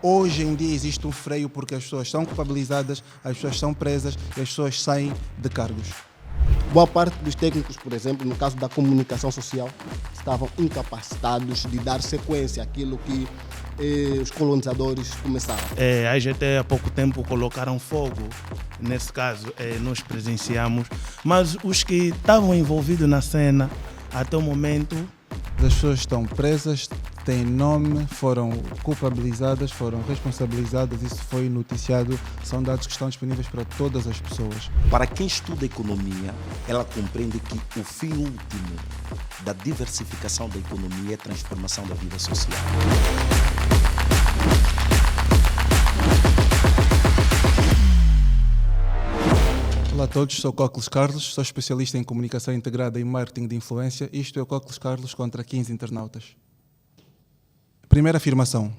Hoje em dia existe um freio porque as pessoas são culpabilizadas, as pessoas são presas e as pessoas saem de cargos. Boa parte dos técnicos, por exemplo, no caso da comunicação social, estavam incapacitados de dar sequência àquilo que os colonizadores começaram. A IGT há pouco tempo colocaram fogo, nesse caso nós presenciamos, mas os que estavam envolvidos na cena até o momento... As pessoas estão presas, têm nome, foram culpabilizadas, foram responsabilizadas, isso foi noticiado, são dados que estão disponíveis para todas as pessoas. Para quem estuda economia, ela compreende que o fim último da diversificação da economia é a transformação da vida social. Olá a todos, sou Cócles Carlos, sou especialista em comunicação integrada e marketing de influência. Isto é o Cócles Carlos contra 15 internautas. Primeira afirmação.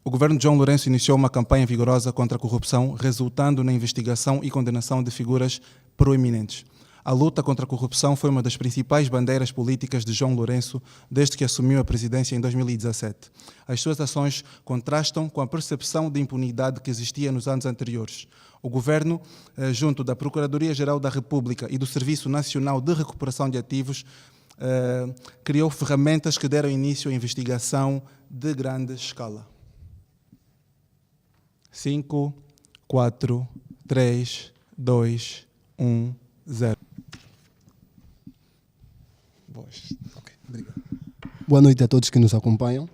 O governo de João Lourenço iniciou uma campanha vigorosa contra a corrupção, resultando na investigação e condenação de figuras proeminentes. A luta contra a corrupção foi uma das principais bandeiras políticas de João Lourenço desde que assumiu a presidência em 2017. As suas ações contrastam com a percepção de impunidade que existia nos anos anteriores. O governo, junto da Procuradoria-Geral da República e do Serviço Nacional de Recuperação de Ativos, criou ferramentas que deram início à investigação de grande escala. 5, 4, 3, 2, 1, 0. Okay, obrigado. Boa noite a todos que nos acompanham.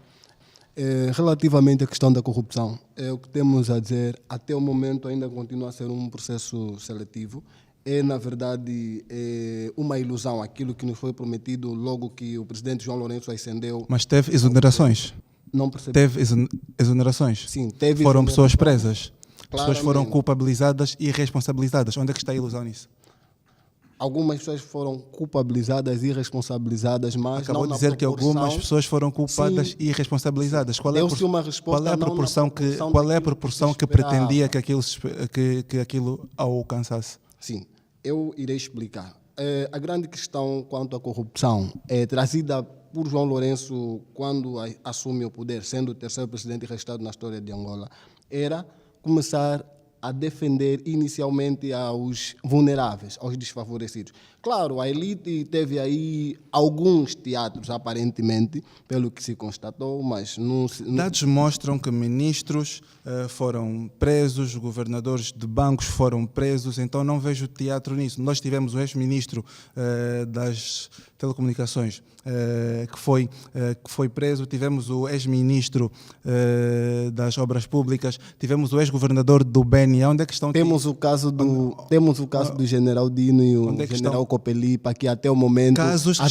Relativamente à questão da corrupção, o que temos a dizer, até o momento ainda continua a ser um processo seletivo. É, na verdade, uma ilusão aquilo que nos foi prometido logo que o presidente João Lourenço ascendeu. Mas teve exonerações? Não percebi. Teve exonerações? Sim, teve. Foram pessoas presas? Claramente. Pessoas foram culpabilizadas e responsabilizadas. Onde é que está a ilusão nisso? Algumas pessoas foram culpabilizadas e responsabilizadas, mas acabou não de dizer na que algumas pessoas foram culpadas e responsabilizadas. Qual é a proporção que pretendia que aquilo alcançasse? Sim, eu irei explicar. A grande questão quanto à corrupção é trazida por João Lourenço quando assume o poder, sendo o terceiro presidente registrado na história de Angola, era começar a defender inicialmente aos vulneráveis, aos desfavorecidos. Claro, a elite teve aí alguns teatros, aparentemente, pelo que se constatou, mas não... Dados mostram que ministros foram presos, governadores de bancos foram presos, então não vejo teatro nisso. Nós tivemos o ex-ministro das telecomunicações que foi preso, tivemos o ex-ministro das obras públicas, tivemos o ex-governador do BNI. Onde é que estão? Temos o caso do general Dino e o general Copelipa, que até o momento casos que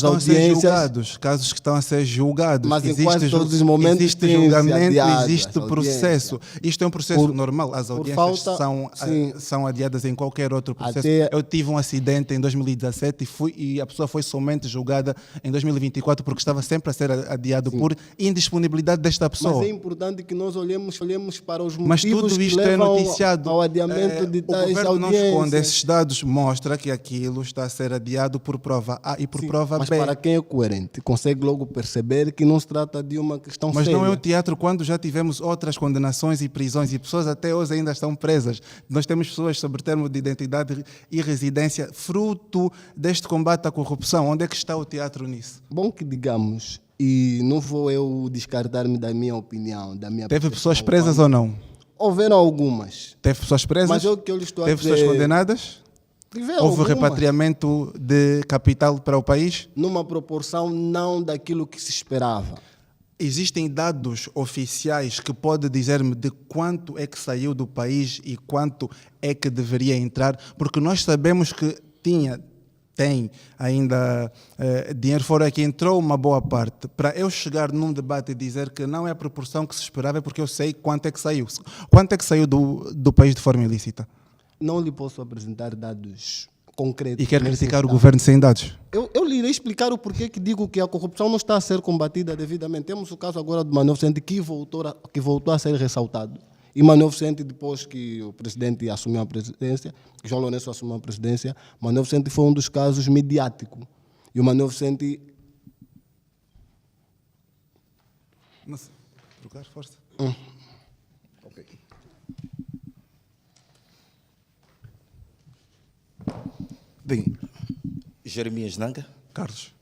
estão a ser julgados, mas em quase todos os momentos existe julgamento, existe processo. Isto é um processo normal, as audiências são adiadas em qualquer outro processo. Eu tive um acidente em 2017 e a pessoa foi somente julgada em 2024 porque estava sempre a ser adiado por indisponibilidade desta pessoa. Mas é importante que nós olhemos para os motivos mas tudo isto que é levam noticiado. Ao adiamento de tais audiências. O governo não esconde esses dados, mostra que aquilo está a ser adiado por prova A e por prova mas B. Mas para quem é coerente, consegue logo perceber que não se trata de uma questão séria. Mas não é o teatro quando já tivemos outras condenações e prisões e pessoas até hoje ainda estão presas. Nós temos pessoas sob termo de identidade e residência fruto deste combate à corrupção. Onde é que está o teatro nisso? Bom que digamos, e não vou eu descartar-me da minha opinião, da minha Teve pessoas presas ou não? Houveram algumas. Teve pessoas presas? Mas é o que eu lhe estou a dizer. Teve pessoas condenadas? Houve repatriamento de capital para o país? Numa proporção não daquilo que se esperava. Existem dados oficiais que pode dizer-me de quanto é que saiu do país e quanto é que deveria entrar? Porque nós sabemos que tem ainda dinheiro fora que entrou uma boa parte. Para eu chegar num debate e dizer que não é a proporção que se esperava é porque eu sei quanto é que saiu. Quanto é que saiu do país de forma ilícita? Não lhe posso apresentar dados concretos. E quer criticar o governo sem dados? Eu lhe irei explicar o porquê que digo que a corrupção não está a ser combatida devidamente. Temos o caso agora do Manuel Vicente que voltou a ser ressaltado. E Manuel Vicente, depois que o presidente assumiu a presidência, que João Lourenço assumiu a presidência, Manuel Vicente foi um dos casos mediáticos. E o Manuel Vicente... Nossa, trocar força. Bem, Jeremias Nanga. Carlos.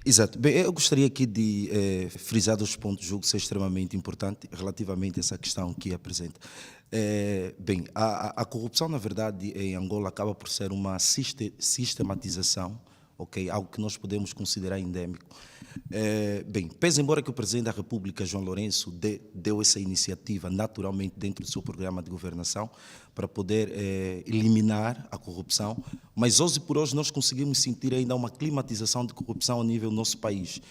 Exato. Bem, eu gostaria aqui de frisar dois pontos, julgo ser extremamente importante relativamente a essa questão que apresenta. Bem, a corrupção, na verdade, em Angola acaba por ser uma sistematização, ok, algo que nós podemos considerar endémico. Bem, pese embora que o Presidente da República, João Lourenço, deu essa iniciativa naturalmente dentro do seu programa de governação para poder eliminar a corrupção, mas hoje por hoje nós conseguimos sentir ainda uma climatização de corrupção a nível do nosso país.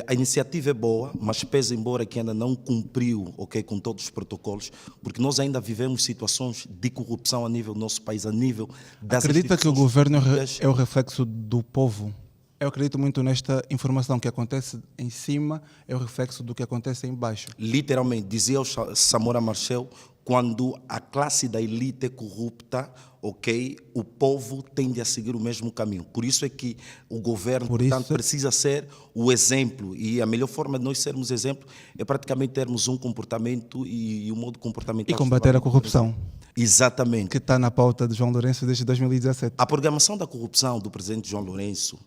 A iniciativa é boa, mas pese embora que ainda não cumpriu, ok, com todos os protocolos, porque nós ainda vivemos situações de corrupção a nível do nosso país, a nível das Acredita que o governo públicas. é o reflexo do povo? Eu acredito muito nesta informação que acontece em cima, é o reflexo do que acontece em baixo. Literalmente, dizia o Samora Machel, quando a classe da elite é corrupta, ok, o povo tende a seguir o mesmo caminho. Por isso é que o governo, portanto, precisa ser o exemplo. E a melhor forma de nós sermos exemplo é praticamente termos um comportamento e um modo comportamental. E combater a corrupção. Exatamente. Que está na pauta de João Lourenço desde 2017. A programação da corrupção do presidente João Lourenço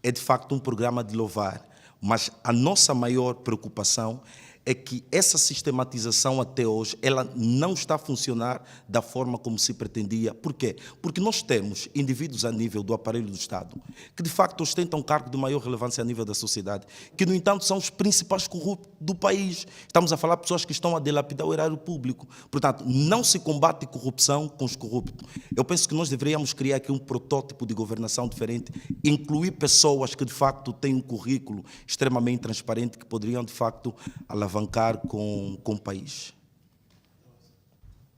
é de facto um programa de louvar, mas a nossa maior preocupação é que essa sistematização até hoje ela não está a funcionar da forma como se pretendia. Por quê? Porque nós temos indivíduos a nível do aparelho do Estado que de facto ostentam cargo de maior relevância a nível da sociedade, que no entanto são os principais corruptos do país. Estamos a falar de pessoas que estão a dilapidar o erário público. Portanto, não se combate corrupção com os corruptos. Eu penso que nós deveríamos criar aqui um protótipo de governação diferente, incluir pessoas que de facto têm um currículo extremamente transparente que poderiam de facto alavancar com o país.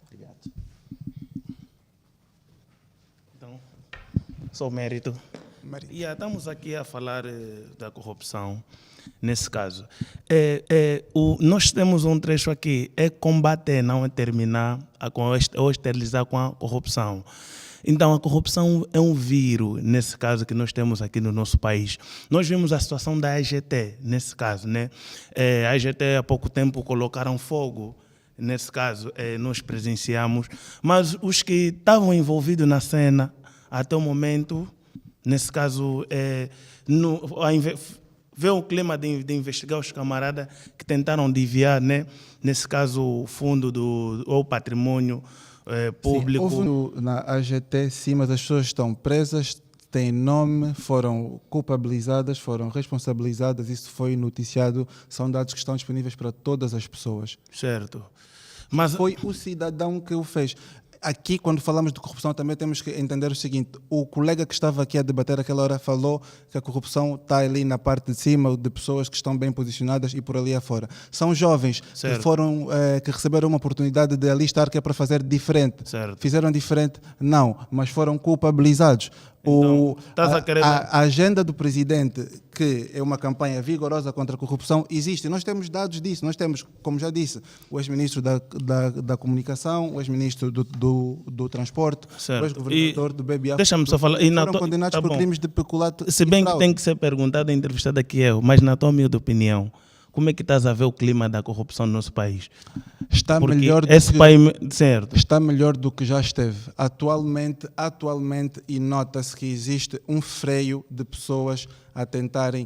Obrigado. Então, só mérito. Estamos aqui a falar da corrupção, nesse caso. Nós temos um trecho aqui, é combater, não é terminar, ou esterilizar com a corrupção. Então, a corrupção é um vírus, nesse caso, que nós temos aqui no nosso país. Nós vimos a situação da AGT, nesse caso, né? A AGT, há pouco tempo, colocaram fogo, nesse caso, nós presenciamos. Mas os que estavam envolvidos na cena, até o momento, nesse caso, vê o clima de investigar os camaradas que tentaram desviar, né? Nesse caso, o fundo ou patrimônio público. Sim, houve na AGT, sim, mas as pessoas estão presas, têm nome, foram culpabilizadas, foram responsabilizadas, isso foi noticiado, são dados que estão disponíveis para todas as pessoas. Certo. Mas foi o cidadão que o fez. Aqui, quando falamos de corrupção, também temos que entender o seguinte: o colega que estava aqui a debater aquela hora falou que a corrupção está ali na parte de cima, de pessoas que estão bem posicionadas e por ali afora. São jovens que receberam uma oportunidade de ali estar, que é para fazer diferente. Certo. Fizeram diferente? Não, mas foram culpabilizados. Então, a agenda do presidente, que é uma campanha vigorosa contra a corrupção, existe. Nós temos dados disso. Nós temos, como já disse, o ex-ministro da Comunicação, o ex-ministro do Transporte, certo. O ex-governador do BBA. Deixa-me só falar. Foram condenados por crimes de peculato. Se bem que tem que ser perguntado, entrevistado aqui mas na tua humilde opinião, como é que estás a ver o clima da corrupção no nosso país? Está melhor do que já esteve. Atualmente, e nota-se que existe um freio de pessoas a tentarem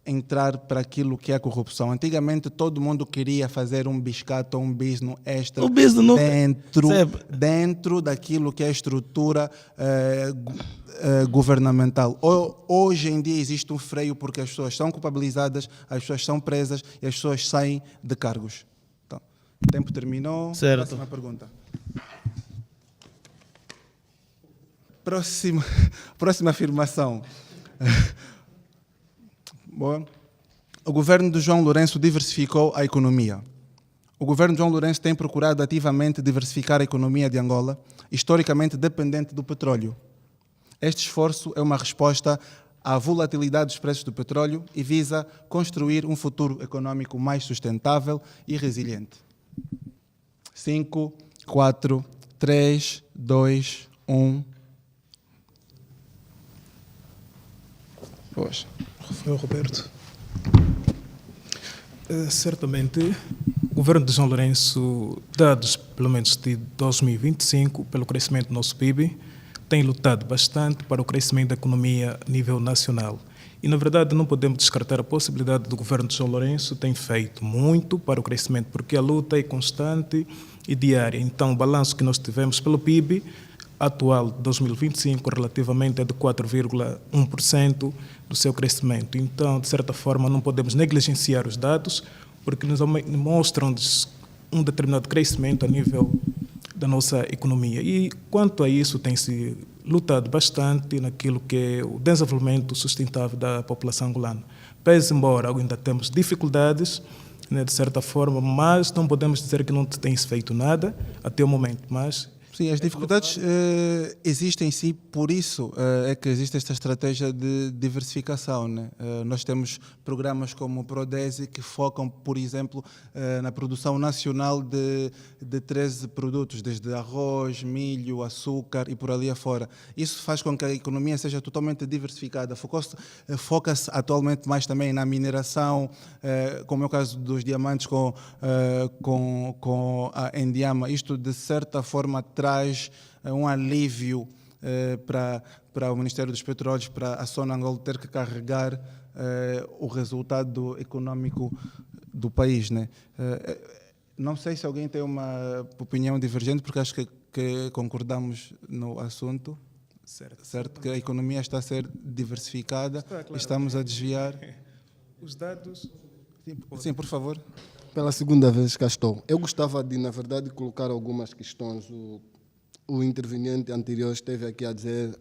entrar para aquilo que é a corrupção. Antigamente todo mundo queria fazer um biscato ou um business extra dentro daquilo que é a estrutura governamental. Hoje em dia existe um freio porque as pessoas são culpabilizadas, as pessoas são presas e as pessoas saem de cargos. Então, o tempo terminou. Certo. Próxima pergunta. Próxima afirmação. Bom, o governo de João Lourenço diversificou a economia. O governo de João Lourenço tem procurado ativamente diversificar a economia de Angola, historicamente dependente do petróleo. Este esforço é uma resposta à volatilidade dos preços do petróleo e visa construir um futuro econômico mais sustentável e resiliente. 5, 4, 3, 2, 1. Poxa. Rafael Roberto. Certamente, o governo de João Lourenço, dados pelo menos de 2025, pelo crescimento do nosso PIB, tem lutado bastante para o crescimento da economia a nível nacional. E, na verdade, não podemos descartar a possibilidade do governo de João Lourenço ter feito muito para o crescimento, porque a luta é constante e diária. Então, o balanço que nós tivemos pelo PIB atual de 2025 relativamente é de 4,1% do seu crescimento. Então, de certa forma, não podemos negligenciar os dados, porque nos mostram um determinado crescimento a nível da nossa economia. E quanto a isso, tem-se lutado bastante naquilo que é o desenvolvimento sustentável da população angolana. Pese embora ainda temos dificuldades, né, de certa forma, mas não podemos dizer que não tem-se feito nada até o momento. Mas sim, as dificuldades existem sim, por isso é que existe esta estratégia de diversificação, né? Nós temos programas como o Prodesi que focam, por exemplo, na produção nacional de 13 produtos, desde arroz, milho, açúcar e por ali afora. Isso faz com que a economia seja totalmente diversificada. Foca-se atualmente mais também na mineração, como é o caso dos diamantes com a Endiama. Isto, de certa forma, traz um alívio para o Ministério dos Petróleos, para a Sonangol ter que carregar o resultado econômico do país, né? Não sei se alguém tem uma opinião divergente, porque acho que concordamos no assunto, certo? Que a economia está a ser diversificada, claro. Estamos a desviar. os dados... Sim, por favor. Pela segunda vez cá estou. Eu gostava de, na verdade, colocar algumas questões. O interveniente anterior esteve aqui a dizer,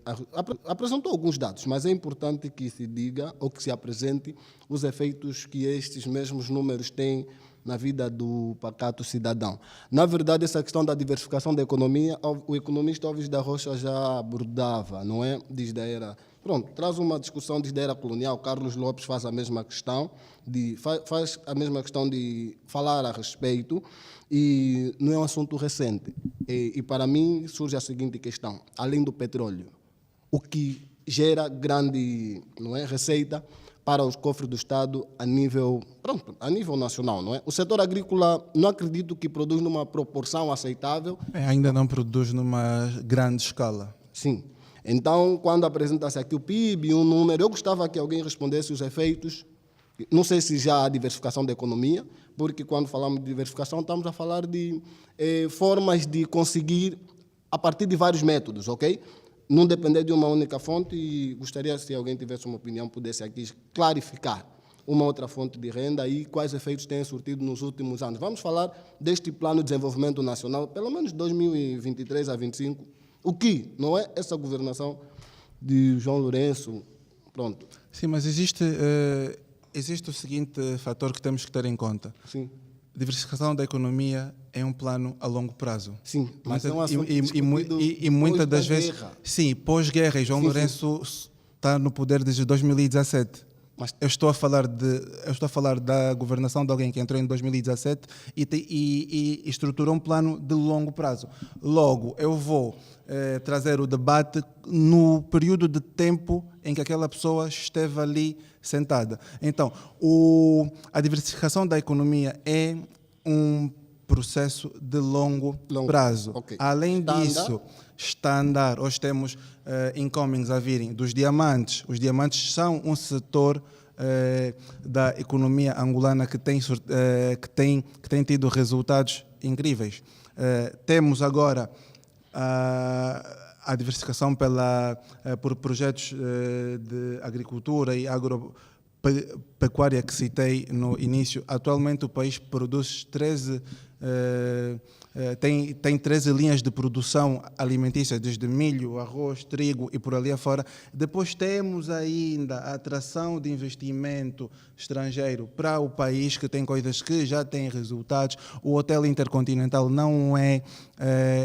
apresentou alguns dados, mas é importante que se diga ou que se apresente os efeitos que estes mesmos números têm na vida do pacato cidadão. Na verdade, essa questão da diversificação da economia, o economista Alves da Rocha já abordava, não é? Desde a era... Pronto, traz uma discussão desde a era colonial. Carlos Lopes faz a mesma questão de falar a respeito, e não é um assunto recente. E para mim surge a seguinte questão: além do petróleo, o que gera grande, não é, receita para os cofres do Estado a nível nacional, não é? O setor agrícola, não acredito que produz numa proporção aceitável. Ainda não produz numa grande escala. Sim. Então, quando apresenta-se aqui o PIB, um número, eu gostava que alguém respondesse os efeitos. Não sei se já há diversificação da economia, porque quando falamos de diversificação estamos a falar de formas de conseguir a partir de vários métodos, ok? Não depender de uma única fonte, e gostaria, se alguém tivesse uma opinião, pudesse aqui clarificar uma outra fonte de renda e quais efeitos têm surtido nos últimos anos. Vamos falar deste Plano de Desenvolvimento Nacional, pelo menos 2023 a 2025, o que não é essa governação de João Lourenço, pronto. Sim, mas existe o seguinte fator que temos que ter em conta. Sim. Diversificação da economia é um plano a longo prazo. Sim, mas é um assunto e muitas das vezes... Sim, pós-guerra, e João Lourenço está no poder desde 2017. Mas eu estou a falar da governação de alguém que entrou em 2017 e estruturou um plano de longo prazo. Logo, eu vou trazer o debate no período de tempo em que aquela pessoa esteve ali sentada. Então, a diversificação da economia é um processo de longo prazo. Okay. Além disso, está a andar. Hoje temos incomings a virem dos diamantes. Os diamantes são um setor da economia angolana que tem tido resultados incríveis. Temos agora a diversificação por projetos de agricultura e agropecuária que citei no início. Atualmente o país produz 13 tem 13 linhas de produção alimentícia, desde milho, arroz, trigo e por ali afora. Depois temos ainda a atração de investimento estrangeiro para o país, que tem coisas que já têm resultados. O Hotel Intercontinental não é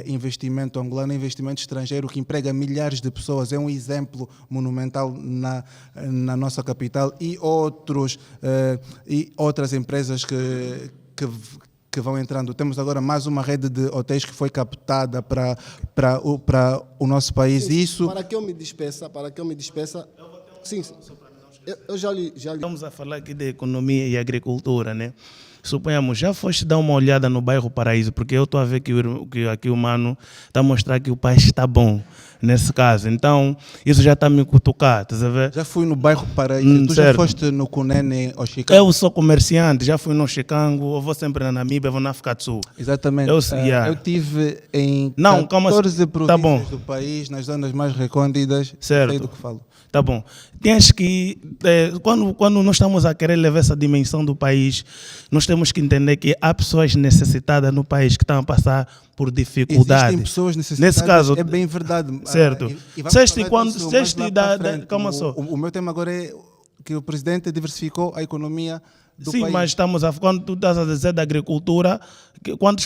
investimento angolano, é investimento estrangeiro que emprega milhares de pessoas. É um exemplo monumental na nossa capital, e outras empresas que vão entrando. Temos agora mais uma rede de hotéis que foi captada para o nosso país. Sim, isso... Para que eu me despeça, sim, eu já li. Estamos a falar aqui de economia e agricultura, né? Suponhamos, já foste dar uma olhada no bairro Paraíso, porque eu estou a ver que aqui o mano está a mostrar que o país está bom. nesse caso. Então, isso já está me cutucar, estás a ver? Já fui no bairro Paraíso. Tu já certo. foste no Cunene ou Chicago? Eu sou comerciante, já fui no Chicago, eu vou sempre na Namíbia, vou na África do Sul. Exatamente. Eu- Ah, yeah. eu tive em Não, calma, 14 tá províncias bom. do país, nas zonas mais recônditas. Certo. Sei do que falo. Tá bom. Tens que, quando nós estamos a querer levar essa dimensão do país, nós temos que entender que há pessoas necessitadas no país que estão a passar por dificuldade. Existem pessoas necessitadas. Nesse caso, é bem verdade. certo. E vamos Disseste falar quando- disso disseste mais lá da- para da- frente. calma só. O meu tema agora é que o presidente diversificou a economia do sim, país. mas estamos quando tu estás a dizer da agricultura, quando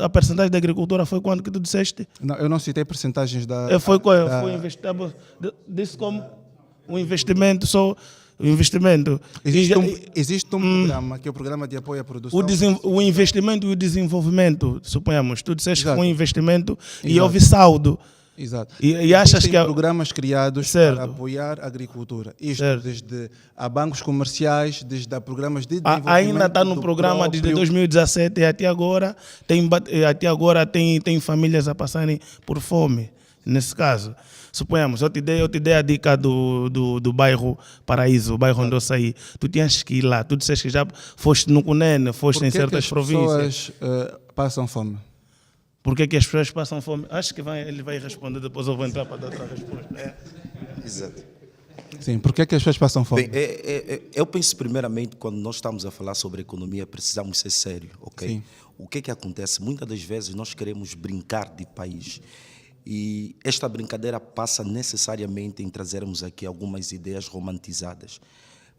a percentagem da agricultura foi quanto que tu disseste? Não, eu não citei percentagens da... Foi da- investimento, disse como um investimento só, o investimento. Existe um programa, que é o Programa de Apoio à Produção. O investimento e o desenvolvimento, suponhamos, tu disseste que Exato. foi um investimento e Exato. houve saldo. Exato. E achas Existem que programas criados Certo. para apoiar a agricultura. Isto Certo. desde a bancos comerciais, desde a programas de desenvolvimento ainda está no do programa desde próprio- 2017 e até agora tem famílias a passarem por fome, nesse caso. Suponhamos, eu te dei a dica do bairro Paraíso, o bairro onde eu saí. Tu tinhas que ir lá, tu disseste que já foste no Cunene, foste Por em que certas as províncias. pessoas passam fome? Por que as pessoas passam fome? Acho que ele vai responder, depois eu vou entrar para dar outra resposta. É. Exato. Sim, por que as pessoas passam fome? Bem, eu penso primeiramente, quando nós estamos a falar sobre economia, precisamos ser sérios, ok? Sim. O que é que acontece? Muitas das vezes nós queremos brincar de país e esta brincadeira passa necessariamente em trazermos aqui algumas ideias romantizadas.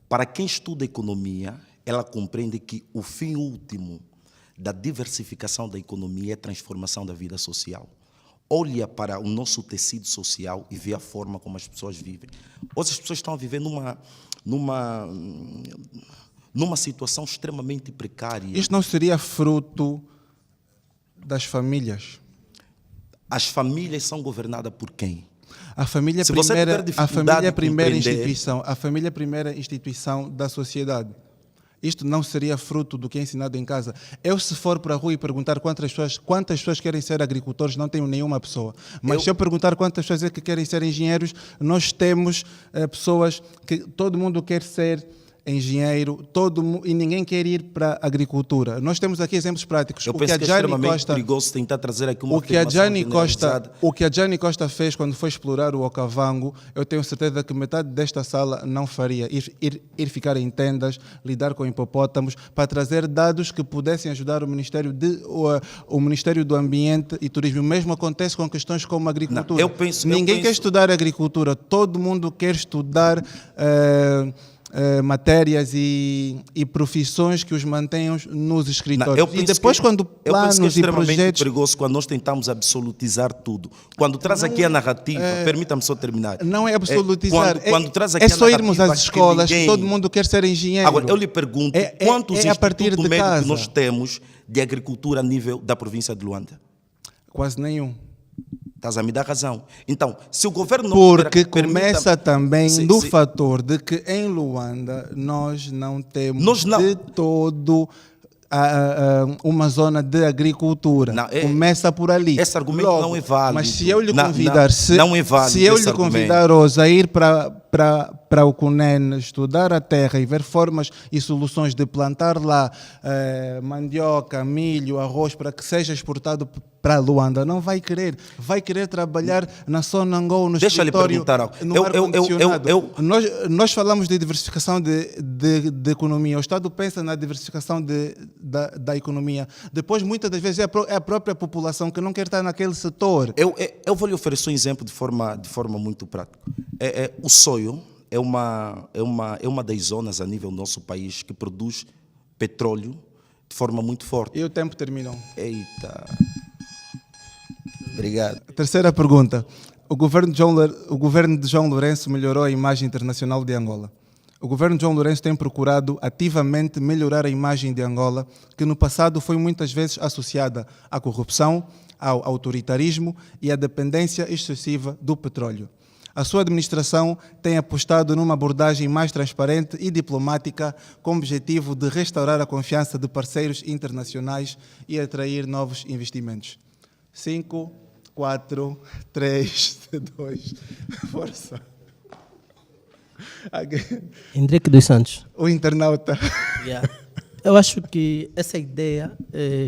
Para quem estuda economia, ela compreende que o fim último da diversificação da economia é a transformação da vida social. Olha para o nosso tecido social e vê a forma como as pessoas vivem. Hoje as pessoas estão a viver numa situação extremamente precária. Isto não seria fruto das famílias? As famílias são governadas por quem? A família Se você primeira, tiver a família é a dificuldade de primeira compreender- instituição, a família é a primeira instituição da sociedade. Isto não seria fruto do que é ensinado em casa. Eu, se for para a rua e perguntar quantas pessoas querem ser agricultores, não tenho nenhuma pessoa. Mas se eu perguntar quantas pessoas é que querem ser engenheiros, nós temos pessoas que todo mundo quer ser engenheiro, e ninguém quer ir para a agricultura. Nós temos aqui exemplos práticos. Eu penso que é extremamente perigoso tentar trazer aqui uma o que a afirmação Jane Costa fez quando foi explorar o Okavango, eu tenho certeza que metade desta sala não faria. Ir ficar em tendas, lidar com hipopótamos, para trazer dados que pudessem ajudar o Ministério do Ambiente e Turismo. O mesmo acontece com questões como a agricultura. Não, Ninguém quer estudar agricultura, todo mundo quer estudar matérias e profissões que os mantenham nos escritórios. E depois, quando planos eu penso que é e extremamente projetos... perigoso quando nós tentamos absolutizar tudo. Quando traz aqui a narrativa, permita-me só terminar. Não é absolutizar. Quando traz aqui é a só irmos narrativa às escolas, que ninguém... todo mundo quer ser engenheiro. Agora, eu lhe pergunto, quantos a partir institutos de médicos casa. nós temos de agricultura a nível da província de Luanda? Quase nenhum. Estás a me dar razão. Então, se o governo não Porque permita- começa também Sim, do sim. fator de que em Luanda nós não temos Nós não. de todo uma zona de agricultura. Não, Começa por ali. esse argumento não é válido. Mas se eu lhe Não, convidar, não é válido se eu esse lhe argumento. convidar hoje a ir para o Cunene, estudar a terra e ver formas e soluções de plantar lá mandioca, milho, arroz para que seja exportado para Luanda, não vai querer. Vai querer trabalhar na Sonangol, no Deixa-lhe escritório, perguntar algo. no ar-condicionado. Nós falamos de diversificação de economia. O Estado pensa na diversificação da economia. Depois, muitas das vezes, é a própria população que não quer estar naquele setor. Eu vou lhe oferecer um exemplo de forma muito prática. O Soio é uma das zonas a nível do nosso país que produz petróleo de forma muito forte. E o tempo terminou. Eita. Obrigado. Terceira pergunta. O governo de João Lourenço melhorou a imagem internacional de Angola. O governo de João Lourenço tem procurado ativamente melhorar a imagem de Angola, que no passado foi muitas vezes associada à corrupção, ao autoritarismo e à dependência excessiva do petróleo. A sua administração tem apostado numa abordagem mais transparente e diplomática, com o objetivo de restaurar a confiança de parceiros internacionais e atrair novos investimentos. 5, 4, 3, 2, força. Henrique dos Santos. O internauta. Yeah. Eu acho que essa ideia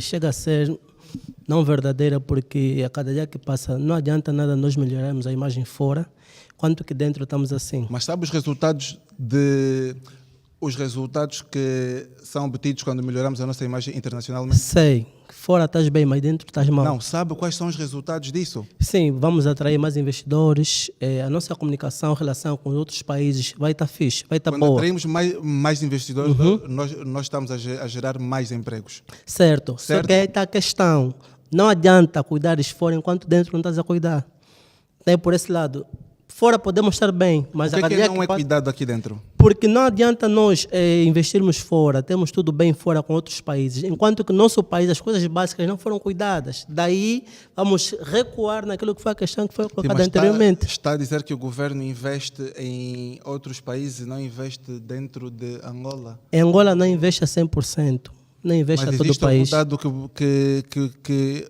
chega a ser não verdadeira, porque a cada dia que passa não adianta nada nós melhorarmos a imagem fora, quanto que dentro estamos assim. Mas sabe os resultados que são obtidos quando melhoramos a nossa imagem internacionalmente? Sei, fora estás bem, mas dentro estás mal. Não, sabe quais são os resultados disso? Sim, vamos atrair mais investidores, a nossa comunicação, relação com outros países vai estar fixe, vai estar Quando boa. atraímos mais investidores, nós estamos a gerar mais empregos. Certo, só que aí está a questão. Não adianta cuidares fora enquanto dentro não estás a cuidar. Daí por esse lado, fora podemos estar bem, mas O a que cada é que dia não é passa- cuidado aqui dentro? Porque não adianta nós investirmos fora, temos tudo bem fora com outros países, enquanto que no nosso país as coisas básicas não foram cuidadas. Daí vamos recuar naquilo que foi a questão que foi Sim, colocada mas anteriormente. está a dizer que o governo investe em outros países e não investe dentro de Angola? Em Angola não investe a 100%, não investe Mas a todo o existe algum país. dado que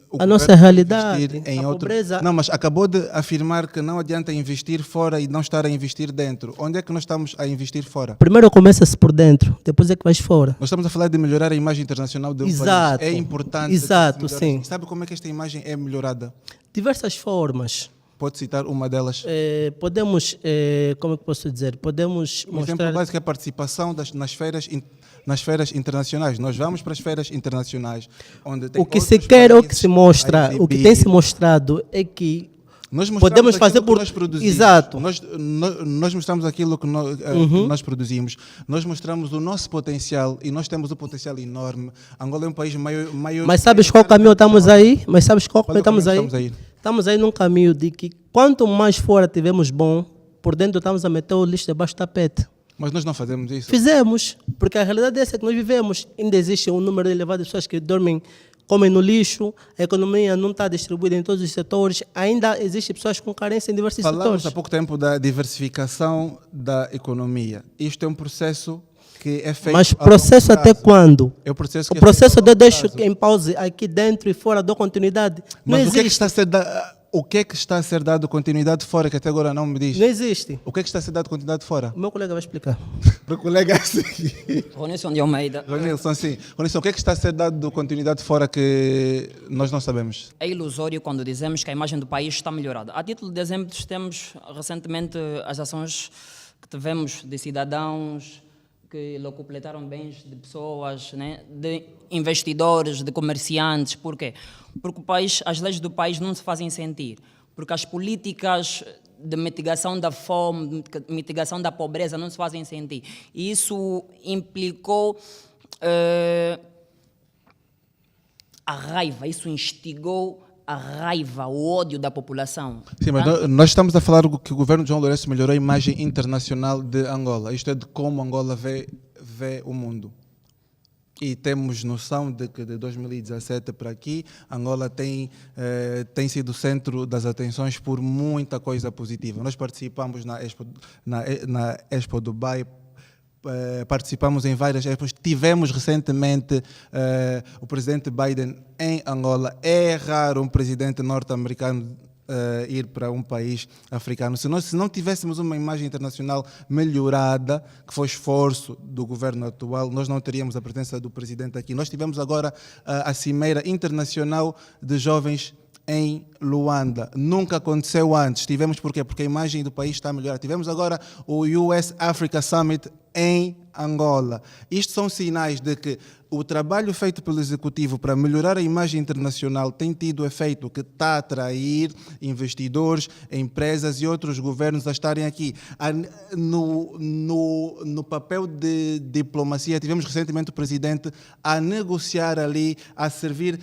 o A nossa governo realidade, investir em a outro... pobreza- Não, mas acabou de afirmar que não adianta investir fora e não estar a investir dentro. Onde é que nós estamos a investir fora? Primeiro começa-se por dentro, depois é que vais fora. Nós estamos a falar de melhorar a imagem internacional do Exato. país. É importante. Exato, que se melhore. sim. Sabe como é que esta imagem é melhorada? Diversas formas. Pode citar uma delas? Podemos, como é que posso dizer? Podemos Um exemplo mostrar. básico é a participação nas feiras internacionais. Nós vamos para as feiras internacionais, onde tem O que se outros quer ou que países se mostra, a o que exibir. tem se mostrado é que Nós mostramos podemos fazer aquilo que por- nós produzimos. Exato. Nós mostramos aquilo que nós produzimos. Nós mostramos o nosso potencial e nós temos um potencial enorme. Angola é um país maior. Mas sabes qual caminho estamos aí? Mas sabes qual Qual é caminho o estamos aí? caminho que estamos aí? Estamos aí num caminho de que quanto mais fora tivermos bom, por dentro estamos a meter o lixo debaixo do tapete. Mas nós não fazemos isso. Fizemos, porque a realidade é essa que nós vivemos. Ainda existe um número elevado de pessoas que dormem, comem no lixo, a economia não está distribuída em todos os setores, ainda existem pessoas com carência em diversos Falamos setores. há pouco tempo da diversificação da economia. Isto é um processo que é feito Mas a processo longo até prazo. quando? É o processo O que processo é feito a de longo deixo prazo. em pause aqui dentro e fora, dou continuidade. Não Mas o que é que existe. está a ser o que é que está a ser dado continuidade fora, que até agora não me diz? Não existe. O que é que está a ser dado continuidade fora? O meu colega vai explicar. Para o colega a seguir. Ronilson de Almeida. Ronilson, sim. Ronilson, o que é que está a ser dado continuidade fora que nós não sabemos? É ilusório quando dizemos que a imagem do país está melhorada. A título de exemplos, temos recentemente as ações que tivemos de cidadãos que locupletaram bens de pessoas, né, de investidores, de comerciantes. Por quê? Porque o país, as leis do país não se fazem sentir. Porque as políticas de mitigação da fome, de mitigação da pobreza não se fazem sentir. E isso implicou a raiva, isso instigou a raiva, o ódio da população. Sim, mas nós estamos a falar que o governo de João Lourenço melhorou a imagem internacional de Angola. Isto é de como Angola vê o mundo. E temos noção de que de 2017 para aqui, Angola tem sido centro das atenções por muita coisa positiva. Nós participamos na Expo Dubai, participamos em várias expos. Tivemos recentemente o presidente Biden em Angola. É raro um presidente norte-americano ir para um país africano. Se não tivéssemos uma imagem internacional melhorada, que foi esforço do governo atual, nós não teríamos a presença do presidente aqui. Nós tivemos agora a Cimeira Internacional de Jovens em Luanda. Nunca aconteceu antes. Tivemos por quê? Porque a imagem do país está a melhorar. Tivemos agora o US Africa Summit em Angola. Isto são sinais de que o trabalho feito pelo Executivo para melhorar a imagem internacional tem tido efeito que está a atrair investidores, empresas e outros governos a estarem aqui. No papel de diplomacia, tivemos recentemente o Presidente a negociar ali, a servir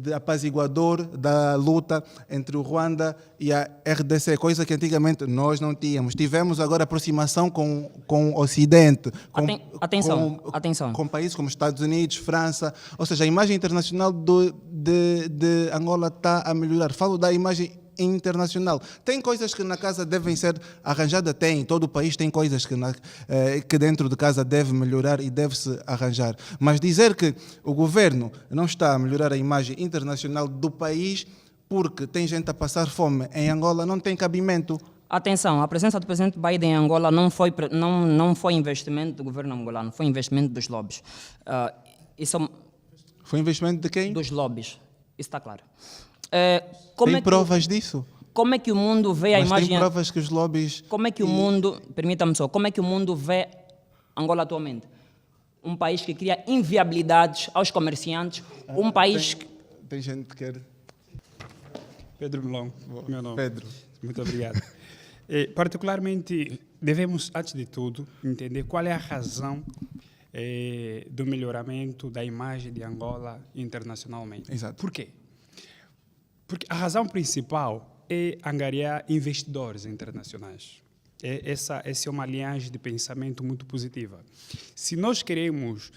de apaziguador da luta entre o Ruanda e a RDC, coisa que antigamente nós não tínhamos. Tivemos agora aproximação com o Ocidente, Atenção. com países como Estados Unidos, França, ou seja, a imagem internacional de Angola está a melhorar. Falo da imagem internacional. Tem coisas que na casa devem ser arranjadas? Tem. Todo o país tem coisas que dentro de casa deve melhorar e deve-se arranjar. Mas dizer que o governo não está a melhorar a imagem internacional do país porque tem gente a passar fome em Angola não tem cabimento. Atenção, a presença do presidente Biden em Angola não foi investimento do governo angolano, foi investimento dos lobbies. Foi investimento de quem? Dos lobbies, isso está claro. Tem provas disso? Como é que o mundo vê a Mas imagem... tem provas que os lobbies... Como é que o mundo... Permita-me só. Como é que o mundo vê Angola atualmente? Um país que cria inviabilidades aos comerciantes, um país... Tem gente que quer... Pedro Melão, meu nome. Pedro. Muito obrigado. Particularmente, devemos, antes de tudo, entender qual é a razão do melhoramento da imagem de Angola internacionalmente. Exato. Por quê? Porque a razão principal é angariar investidores internacionais. Essa é uma linhagem de pensamento muito positiva. Se nós queremos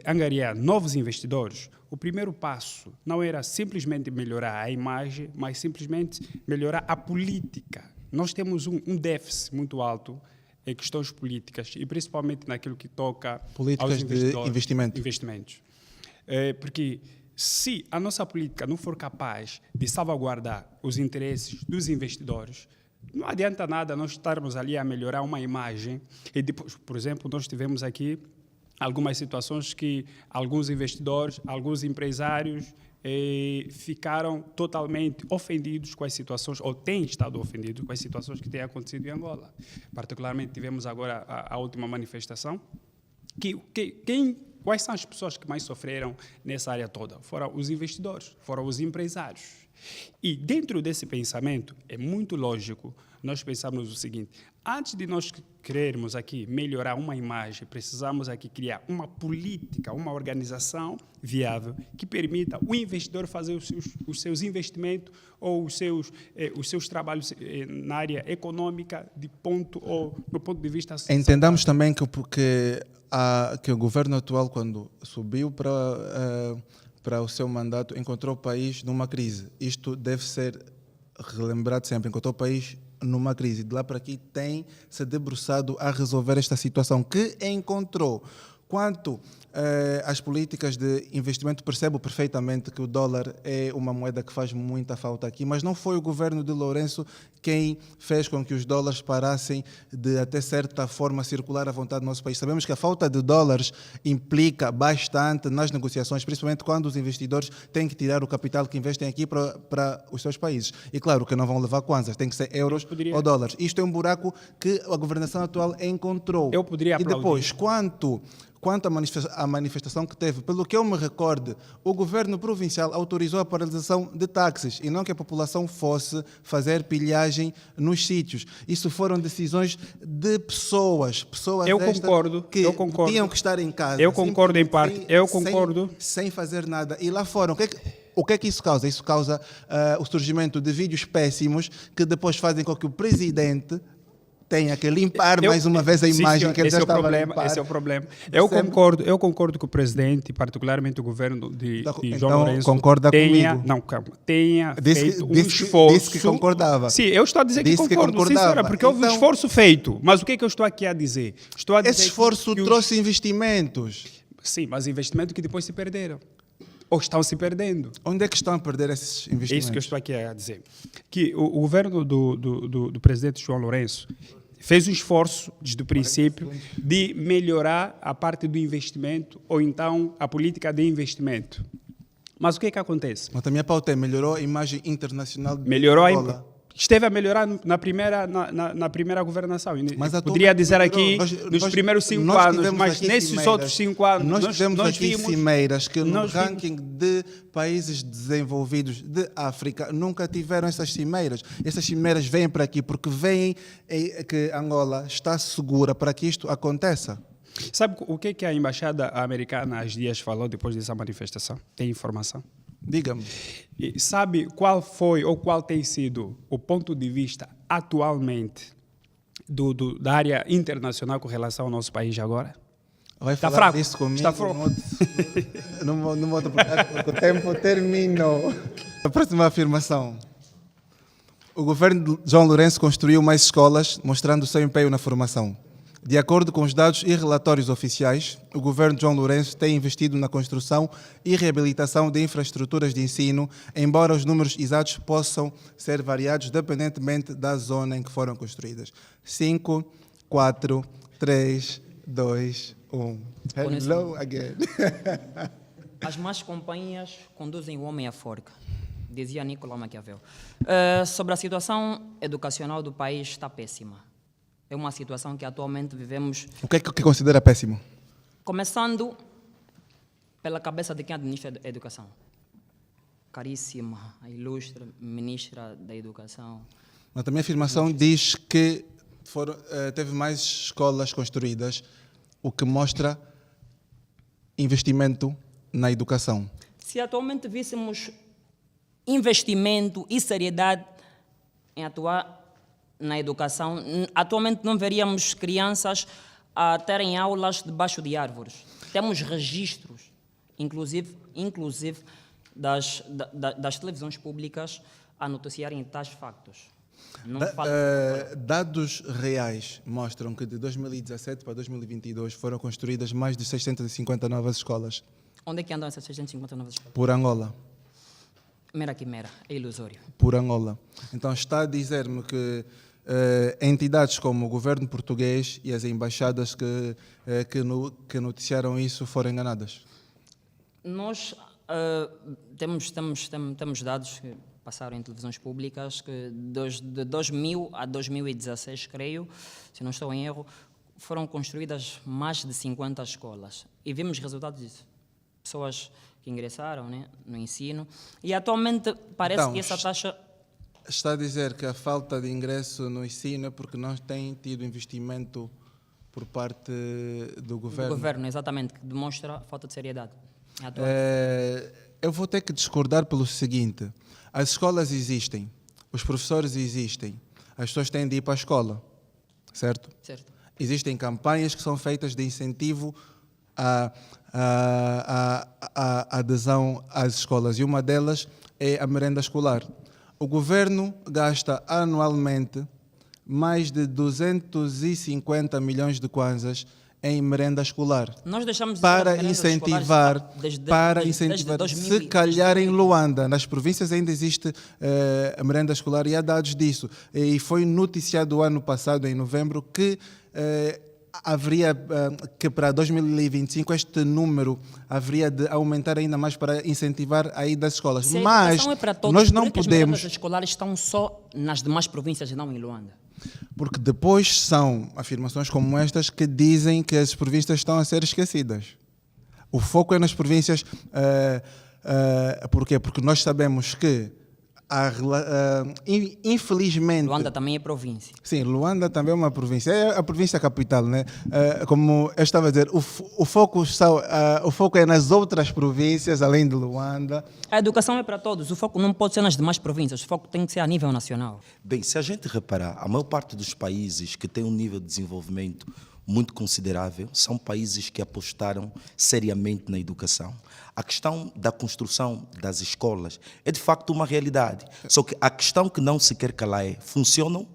angariar novos investidores, o primeiro passo não era simplesmente melhorar a imagem, mas simplesmente melhorar a política. Nós temos um déficit muito alto em questões políticas e principalmente naquilo que toca políticas aos de investimentos. Porque se a nossa política não for capaz de salvaguardar os interesses dos investidores, não adianta nada nós estarmos ali a melhorar uma imagem e depois, por exemplo, nós tivemos aqui algumas situações que alguns investidores, alguns empresários ficaram totalmente ofendidos com as situações, ou têm estado ofendidos com as situações que têm acontecido em Angola. Particularmente tivemos agora a última manifestação, quais são as pessoas que mais sofreram nessa área toda? Foram os investidores, foram os empresários. E dentro desse pensamento, é muito lógico nós pensarmos o seguinte: antes de nós querermos aqui melhorar uma imagem, precisamos aqui criar uma política, uma organização viável que permita o investidor fazer os seus investimentos ou os seus trabalhos na área econômica do ponto de vista social. Entendamos também que o governo atual, quando subiu para o seu mandato, encontrou o país numa crise. Isto deve ser relembrado sempre. Encontrou o país numa crise. De lá para aqui tem se debruçado a resolver esta situação que encontrou. Quanto às políticas de investimento, percebo perfeitamente que o dólar é uma moeda que faz muita falta aqui, mas não foi o governo de Lourenço quem fez com que os dólares parassem de, até certa forma, circular à vontade no nosso país. Sabemos que a falta de dólares implica bastante nas negociações, principalmente quando os investidores têm que tirar o capital que investem aqui para os seus países. E claro que não vão levar kwanzas, tem que ser euros ou dólares. Isto é um buraco que a governação atual encontrou. Eu poderia aplaudir. E depois, quanto à manifestação que teve, pelo que eu me recordo, o governo provincial autorizou a paralisação de táxis e não que a população fosse fazer pilhagem nos sítios. Isso foram decisões de pessoas que tinham que estar em casa. Eu concordo em parte. Sem fazer nada. E lá fora, o que é que isso causa? Isso causa o surgimento de vídeos péssimos que depois fazem com que o presidente tenha que limpar mais uma vez a imagem que ele já estava a limpar. Esse é o problema. Eu concordo que o presidente, particularmente o governo de João Lourenço, concorda comigo. Tenha feito um esforço. Disse que concordava. Sim, eu estou a dizer que concordo, sincera, porque houve um esforço feito. Mas o que é que eu estou aqui a dizer? Esse esforço trouxe investimentos. Sim, mas investimentos que depois se perderam. Ou estão se perdendo. Onde é que estão a perder esses investimentos? É isso que eu estou aqui a dizer. Que o governo do presidente João Lourenço fez um esforço, desde o princípio, de melhorar a parte do investimento ou então a política de investimento. Mas o que é que acontece? Mas a minha pauta é melhorou a imagem internacional de Angola. Esteve a melhorar na primeira governação. Mas poderia dizer aqui, nos primeiros 5 anos, mas nesses outros 5 anos... Nós tivemos aqui cimeiras que no ranking de países desenvolvidos de África nunca tiveram essas cimeiras. Essas cimeiras vêm para aqui porque veem que Angola está segura para que isto aconteça. Sabe o que a embaixada americana há dias falou depois dessa manifestação? Tem informação? Diga-me. Sabe qual foi ou qual tem sido o ponto de vista atualmente da área internacional com relação ao nosso país agora? Vai Está falar fraco. Disso comigo, Está fraco. Não vou porque o tempo terminou. A próxima afirmação. O governo de João Lourenço construiu mais escolas, mostrando o seu empenho na formação. De acordo com os dados e relatórios oficiais, o governo de João Lourenço tem investido na construção e reabilitação de infraestruturas de ensino, embora os números exatos possam ser variados dependentemente da zona em que foram construídas. 5, 4, 3, 2, 1. Hello again. As más companhias conduzem o homem à forca, dizia Nicolau Maquiavel. Sobre a situação educacional do país, está péssima. É uma situação que atualmente vivemos. O que é que considera péssimo? Começando pela cabeça de quem administra a educação. Caríssima, a ilustre ministra da Educação. Mas também a afirmação diz que teve mais escolas construídas, o que mostra investimento na educação. Se atualmente víssemos investimento e seriedade em atuar na educação, atualmente não veríamos crianças a terem aulas debaixo de árvores. Temos registros, inclusive das televisões públicas a noticiarem tais factos. Dados reais mostram que de 2017 para 2022 foram construídas mais de 650 novas escolas. Onde é que andam essas 650 novas escolas? Por Angola. Mera quimera, é ilusório. Por Angola. Então está a dizer-me que entidades como o governo português e as embaixadas que noticiaram isso foram enganadas? Nós temos dados que passaram em televisões públicas que de 2000 a 2016, creio, se não estou em erro, foram construídas mais de 50 escolas. E vimos resultados disso. Pessoas que ingressaram, né, no ensino. E atualmente parece então, que essa taxa... Está a dizer que a falta de ingresso no ensino é porque não tem tido investimento por parte do governo. Do governo, exatamente, que demonstra a falta de seriedade. Eu vou ter que discordar pelo seguinte: as escolas existem, os professores existem, as pessoas têm de ir para a escola, certo? Certo. Existem campanhas que são feitas de incentivo à adesão às escolas e uma delas é a merenda escolar. O governo gasta anualmente mais de 250 milhões de kwanzas em merenda escolar. Nós deixamos de para merendas incentivar, desde se calhar em Luanda, nas províncias ainda existe a merenda escolar e há dados disso. E foi noticiado ano passado, em novembro, que haveria que para 2025 este número haveria de aumentar ainda mais para incentivar a ida às escolas. Se a mas educação é para todos, nós não por que as podemos... merendas escolares estão só nas demais províncias e não em Luanda? Porque depois são afirmações como estas que dizem que as províncias estão a ser esquecidas. O foco é nas províncias. Porquê? Porque nós sabemos que, infelizmente... Luanda também é província. Sim, Luanda também é uma província. É a província capital, né? Como eu estava a dizer, o foco é nas outras províncias, além de Luanda. A educação é para todos. O foco não pode ser nas demais províncias. O foco tem que ser a nível nacional. Bem, se a gente reparar, a maior parte dos países que têm um nível de desenvolvimento muito considerável são países que apostaram seriamente na educação. A questão da construção das escolas é de facto uma realidade. Só que a questão que não se quer calar é: funcionam?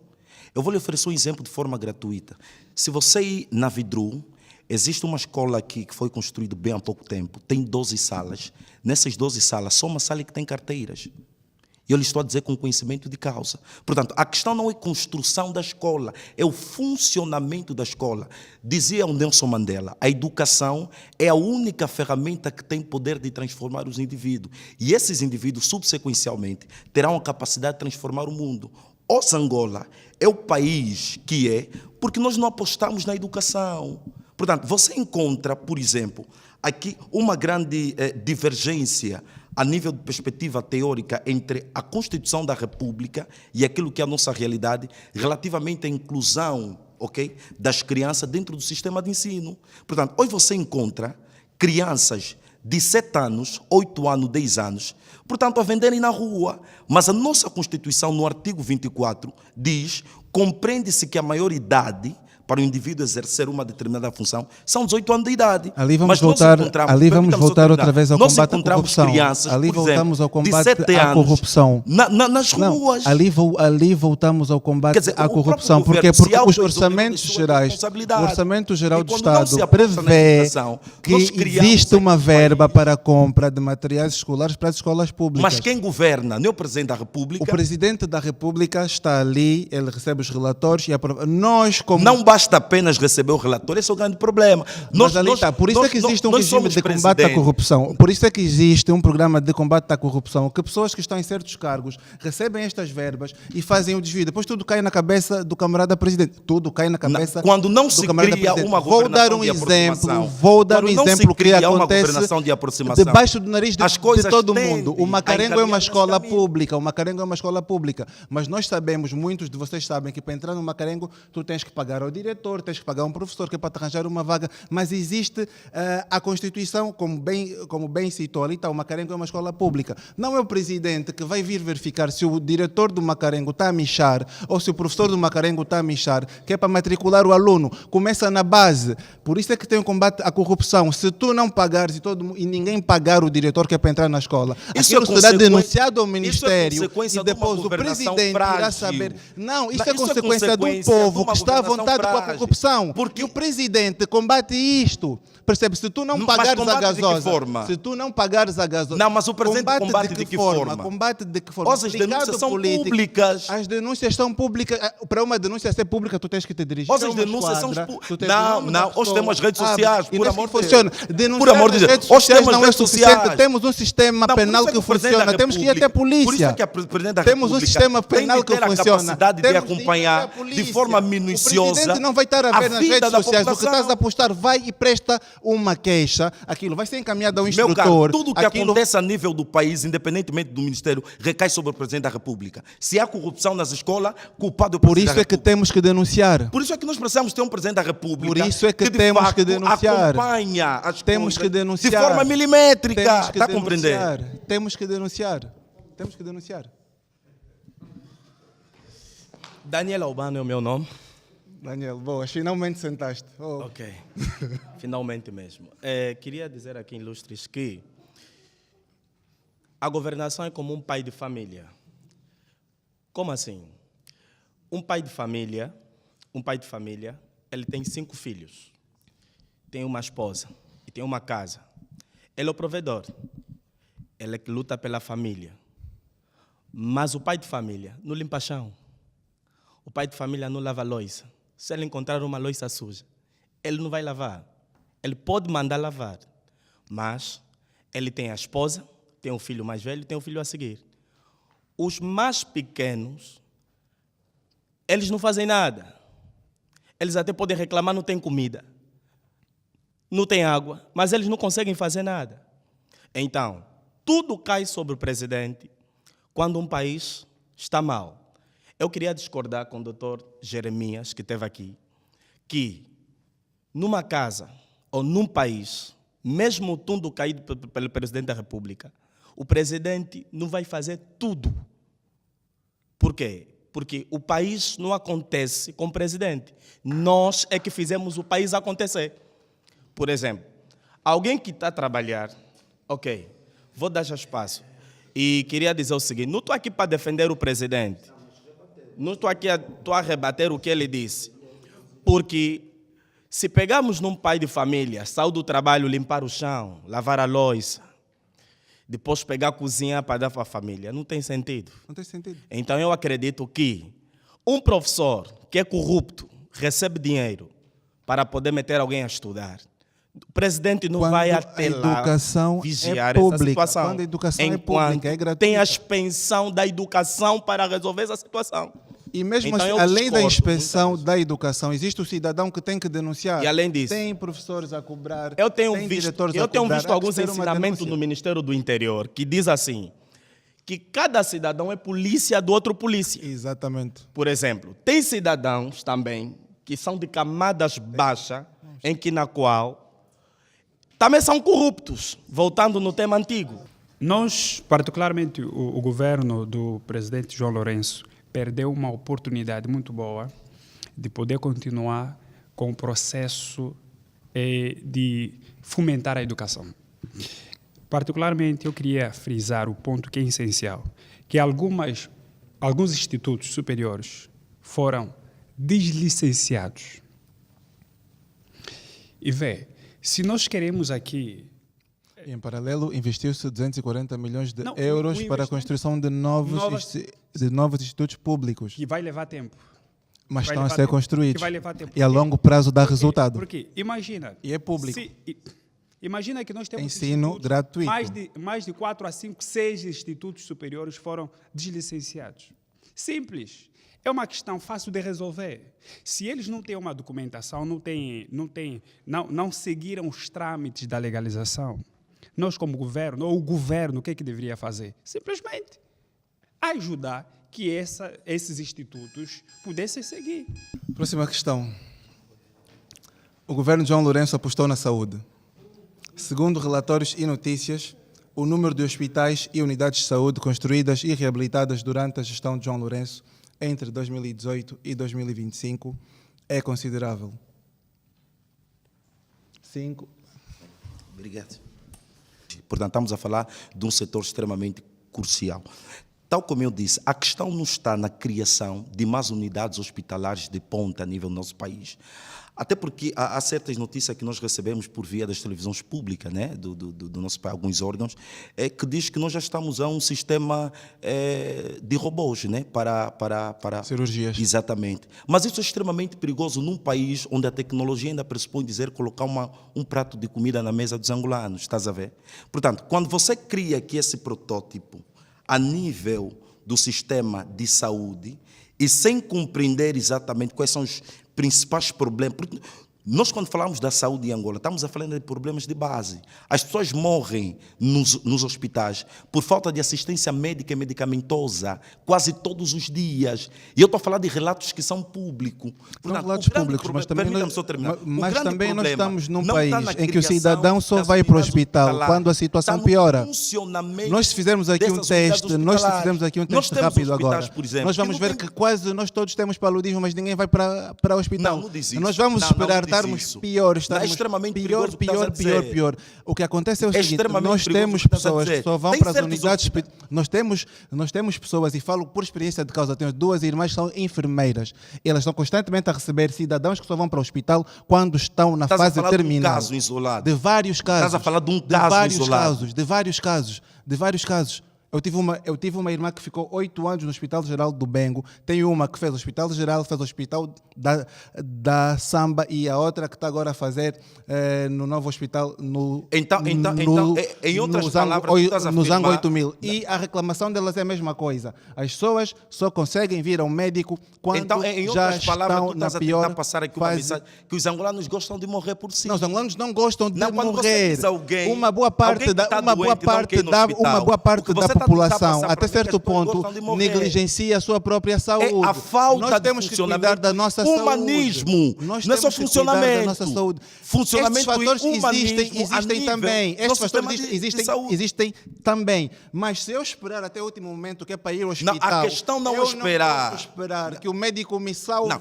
Eu vou lhe oferecer um exemplo de forma gratuita. Se você ir na Vidru, existe uma escola aqui que foi construída bem há pouco tempo, tem 12 salas. Nessas 12 salas, só uma sala que tem carteiras. E eu lhe estou a dizer com conhecimento de causa. Portanto, a questão não é construção da escola, é o funcionamento da escola. Dizia o Nelson Mandela: a educação é a única ferramenta que tem poder de transformar os indivíduos. E esses indivíduos, subsequencialmente, terão a capacidade de transformar o mundo. Angola é o país que é porque nós não apostamos na educação. Portanto, você encontra, por exemplo, aqui uma grande divergência a nível de perspectiva teórica entre a Constituição da República e aquilo que é a nossa realidade relativamente à inclusão, okay, das crianças dentro do sistema de ensino. Portanto, hoje você encontra crianças de 7 anos, 8 anos, 10 anos, portanto, a venderem na rua. Mas a nossa Constituição, no artigo 24, diz: compreende-se que a maioridade para o indivíduo exercer uma determinada função são 18 anos de idade. Ali vamos Mas nós voltar, encontramos- ali vamos permita-me só voltar outra terminar. vez ao Nós combate à encontramos corrupção. crianças, Ali por voltamos exemplo, ao combate de 7 à anos, corrupção. nas Não, ruas. ali voltamos ao combate Quer dizer, à o próprio corrupção. governo Porque se os autoexonerou orçamentos de sua gerais, o responsabilidade. Orçamento Geral E do quando não se Estado aposta na prevê educação, que nós criamos existe uma aqui um verba país. para a compra de materiais escolares para as escolas públicas. Mas quem governa, nem o Presidente da República, O Presidente da República está ali, ele recebe os relatórios e aprova. Nós, como não basta apenas receber o relatório, esse é o grande problema. Mas ali está. Por isso é que existe um nós regime somos de combate à presidente. corrupção. Por isso é que existe um programa de combate à corrupção, que pessoas que estão em certos cargos recebem estas verbas e fazem o desvio. Depois tudo cai na cabeça do camarada presidente. Tudo cai na cabeça Quando não do se camarada cria presidente. uma Vou dar um governação de aproximação, exemplo. Vou dar um quando não se exemplo que cria uma acontece governação de aproximação, debaixo do nariz as de coisas todo tendem mundo. O a Macarengo é encaminhar uma nesse escola caminho. pública. O Macarengo é uma escola pública. Mas nós sabemos, muitos de vocês sabem que para entrar no Macarengo tu tens que pagar ao diretor, tens que pagar a um professor que é para te arranjar uma vaga. Mas existe a Constituição, como bem citou ali, está, o Macarengo é uma escola pública. Não é o presidente que vai vir verificar se o diretor do Macarengo está a michar ou se o professor do Macarengo está a michar, que é para matricular o aluno. Começa na base. Por isso é que tem um combate à corrupção. Se tu não pagares e ninguém pagar o diretor que é para entrar na escola, Isso aquilo é será consequen- denunciado ao isso é Ministério consequência e de uma depois o governação presidente irá frágil. saber. Não, isso Não, é consequência do povo que está à vontade com a corrupção. Porque o presidente combate isto. Percebe? Se tu não Mas pagares a combate de que gasosa, forma? se tu não pagares a gasosa, Não, mas o presidente combate de que forma? Combate de que forma? Ou seja, as Ligado denúncias são político, públicas. As denúncias são públicas. Para uma denúncia ser pública, tu tens que te dirigir. Ou seja, a as uma denúncias são esquadra, pu- tu tens Não, o nome não, da hoje pessoa. temos redes sociais, e por não amor de funciona. Deus. Denunciar Por amor de nas Deus. redes Hoje sociais temos não é redes suficiente. sociais. Temos um sistema Não, por penal isso é que o Presidente da funciona. Temos que ir até a República- Por isso é polícia. que o Presidente da Temos um República sistema penal tem de que ter funciona. a capacidade de Temos ir até acompanhar a polícia. de forma O minuciosa presidente não vai estar a ver nas vida redes da sociais. O que população. estás a postar, vai e presta uma queixa. Aquilo vai ser encaminhado ao Meu instrutor. caro, tudo o que Aquilo- acontece a nível do país, independentemente do Ministério, recai sobre o Presidente da República. Se há corrupção nas escolas, culpado é o Por Presidente isso da é que República. temos que denunciar. Por isso é que nós precisamos ter um Presidente da República Por isso é que de temos facto, que denunciar. acompanha as Temos coisas que denunciar. de forma milimétrica. Temos que Está a compreender? denunciar. Temos que denunciar. Temos que denunciar. Daniel Albano é o meu nome. Daniel, boas, finalmente sentaste. Oh. Ok, finalmente mesmo. Queria dizer aqui, ilustres, que a governação é como um pai de família. Como assim? Um pai de família, ele tem 5 filhos, tem uma esposa e tem uma casa. Ele é o provedor, ele é que luta pela família. Mas o pai de família não limpa chão. O pai de família não lava a louça. Se ele encontrar uma louça suja, ele não vai lavar. Ele pode mandar lavar, mas ele tem a esposa, tem um filho mais velho, tem um filho a seguir. Os mais pequenos, eles não fazem nada. Eles até podem reclamar, não tem comida, não tem água, mas eles não conseguem fazer nada. Então, tudo cai sobre o presidente quando um país está mal. Eu queria discordar com o doutor Jeremias, que esteve aqui, que numa casa ou num país, mesmo tudo caído pelo presidente da República, o presidente não vai fazer tudo. Por quê? Porque o país não acontece com o presidente. Nós é que fizemos o país acontecer. Por exemplo, alguém que está a trabalhar, ok, vou dar já espaço. E queria dizer o seguinte, não estou aqui para defender o presidente. Não estou aqui a rebater o que ele disse. Porque se pegarmos num pai de família, sair do trabalho, limpar o chão, lavar a louça, depois pegar a cozinha para dar para a família, não tem sentido. Não tem sentido. Então eu acredito que um professor que é corrupto recebe dinheiro para poder meter alguém a estudar. O presidente não Quando vai a até lá educação vigiar é essa pública. situação. Quando a educação é Enquanto pública, é gratuita. tem a expensão da educação para resolver essa situação. E mesmo Então, assim, eu além da discordo inspeção muito da educação, existe o cidadão que tem que denunciar. E além disso, tem professores a cobrar. Eu tenho tem visto, diretores a cobrar. Há que alguns ter uma ensinamentos denúncia. no Ministério do Interior que diz assim, que cada cidadão é polícia do outro polícia. Exatamente. Por exemplo, tem cidadãos também que são de camadas baixas, na qual também são corruptos, voltando no tema antigo. Nós, particularmente o governo do presidente João Lourenço, perdeu uma oportunidade muito boa de poder continuar com o processo de fomentar a educação. Particularmente, eu queria frisar o ponto que é essencial, que alguns institutos superiores foram deslicenciados. E se nós queremos aqui... Em paralelo, investiu-se 240 milhões de euros para a construção de novos institutos públicos. Que vai levar tempo. Mas estão a ser construídos. Que vai levar tempo. E a longo prazo dá resultado. Porque, imagina... E é público. Imagina que nós temos ensino gratuito. Mais de 4 a 5, 6 institutos superiores foram deslicenciados. Simples. É uma questão fácil de resolver. Se eles não têm uma documentação, não seguiram os trâmites da legalização, nós como governo, ou o governo, o que deveria fazer? Simplesmente ajudar que esses institutos pudessem seguir. Próxima questão. O governo de João Lourenço apostou na saúde. Segundo relatórios e notícias, o número de hospitais e unidades de saúde construídas e reabilitadas durante a gestão de João Lourenço entre 2018 e 2025 é considerável. 5. Obrigado. Portanto, estamos a falar de um setor extremamente crucial. Tal como eu disse, a questão não está na criação de mais unidades hospitalares de ponta a nível do nosso país. Até porque há certas notícias que nós recebemos por via das televisões públicas, né, do nosso país, alguns órgãos, que diz que nós já estamos a um sistema de robôs, né, para cirurgias. Exatamente. Mas isso é extremamente perigoso num país onde a tecnologia ainda pressupõe dizer colocar um prato de comida na mesa dos angolanos, estás a ver? Portanto, quando você cria aqui esse protótipo a nível do sistema de saúde e sem compreender exatamente quais são os principais problemas. Porque nós, quando falamos da saúde em Angola, estamos a falar de problemas de base. As pessoas morrem nos hospitais por falta de assistência médica e medicamentosa quase todos os dias. E eu estou a falar de relatos que são públicos. Não relatos públicos, mas também, nós estamos num país em que o cidadão só vai para o hospital quando a situação piora. Nós fizermos aqui um teste, rápido agora. Exemplo, nós vamos ver que quase nós todos temos paludismo, mas ninguém vai para o hospital. Não diz isso. Nós vamos esperar estarmos pior, estarmos pior. O que acontece é o seguinte, nós temos pessoas que só vão para as unidades, nós temos pessoas, e falo por experiência de causa, tenho 2 irmãs que são enfermeiras, elas estão constantemente a receber cidadãos que só vão para o hospital quando estão na fase terminal. De um caso isolado. De vários casos. Estás a falar de um caso isolado. De vários casos. Eu tive uma irmã que ficou 8 anos no Hospital Geral do Bengo, tenho uma que fez o Hospital Geral, fez o Hospital da Samba e a outra que está agora a fazer no novo hospital em outras palavras, no Zango 8000. E a reclamação delas é a mesma coisa. As pessoas só conseguem vir ao médico quando já estão na pior passar aqui uma mensagem que os angolanos gostam de morrer por si. Não, os angolanos não gostam de morrer. Você diz alguém, uma boa parte da população, até certo ponto, negligencia a sua própria saúde. É a falta nós temos que cuidar da nossa saúde. Humanismo. Nós não é só temos que cuidar da nossa saúde. Funcionamento estes fatores e existem também. Estes fatores existem também. Mas se eu esperar até o último momento que é para ir ao hospital, a questão não é esperar. Não posso esperar que o médico me salve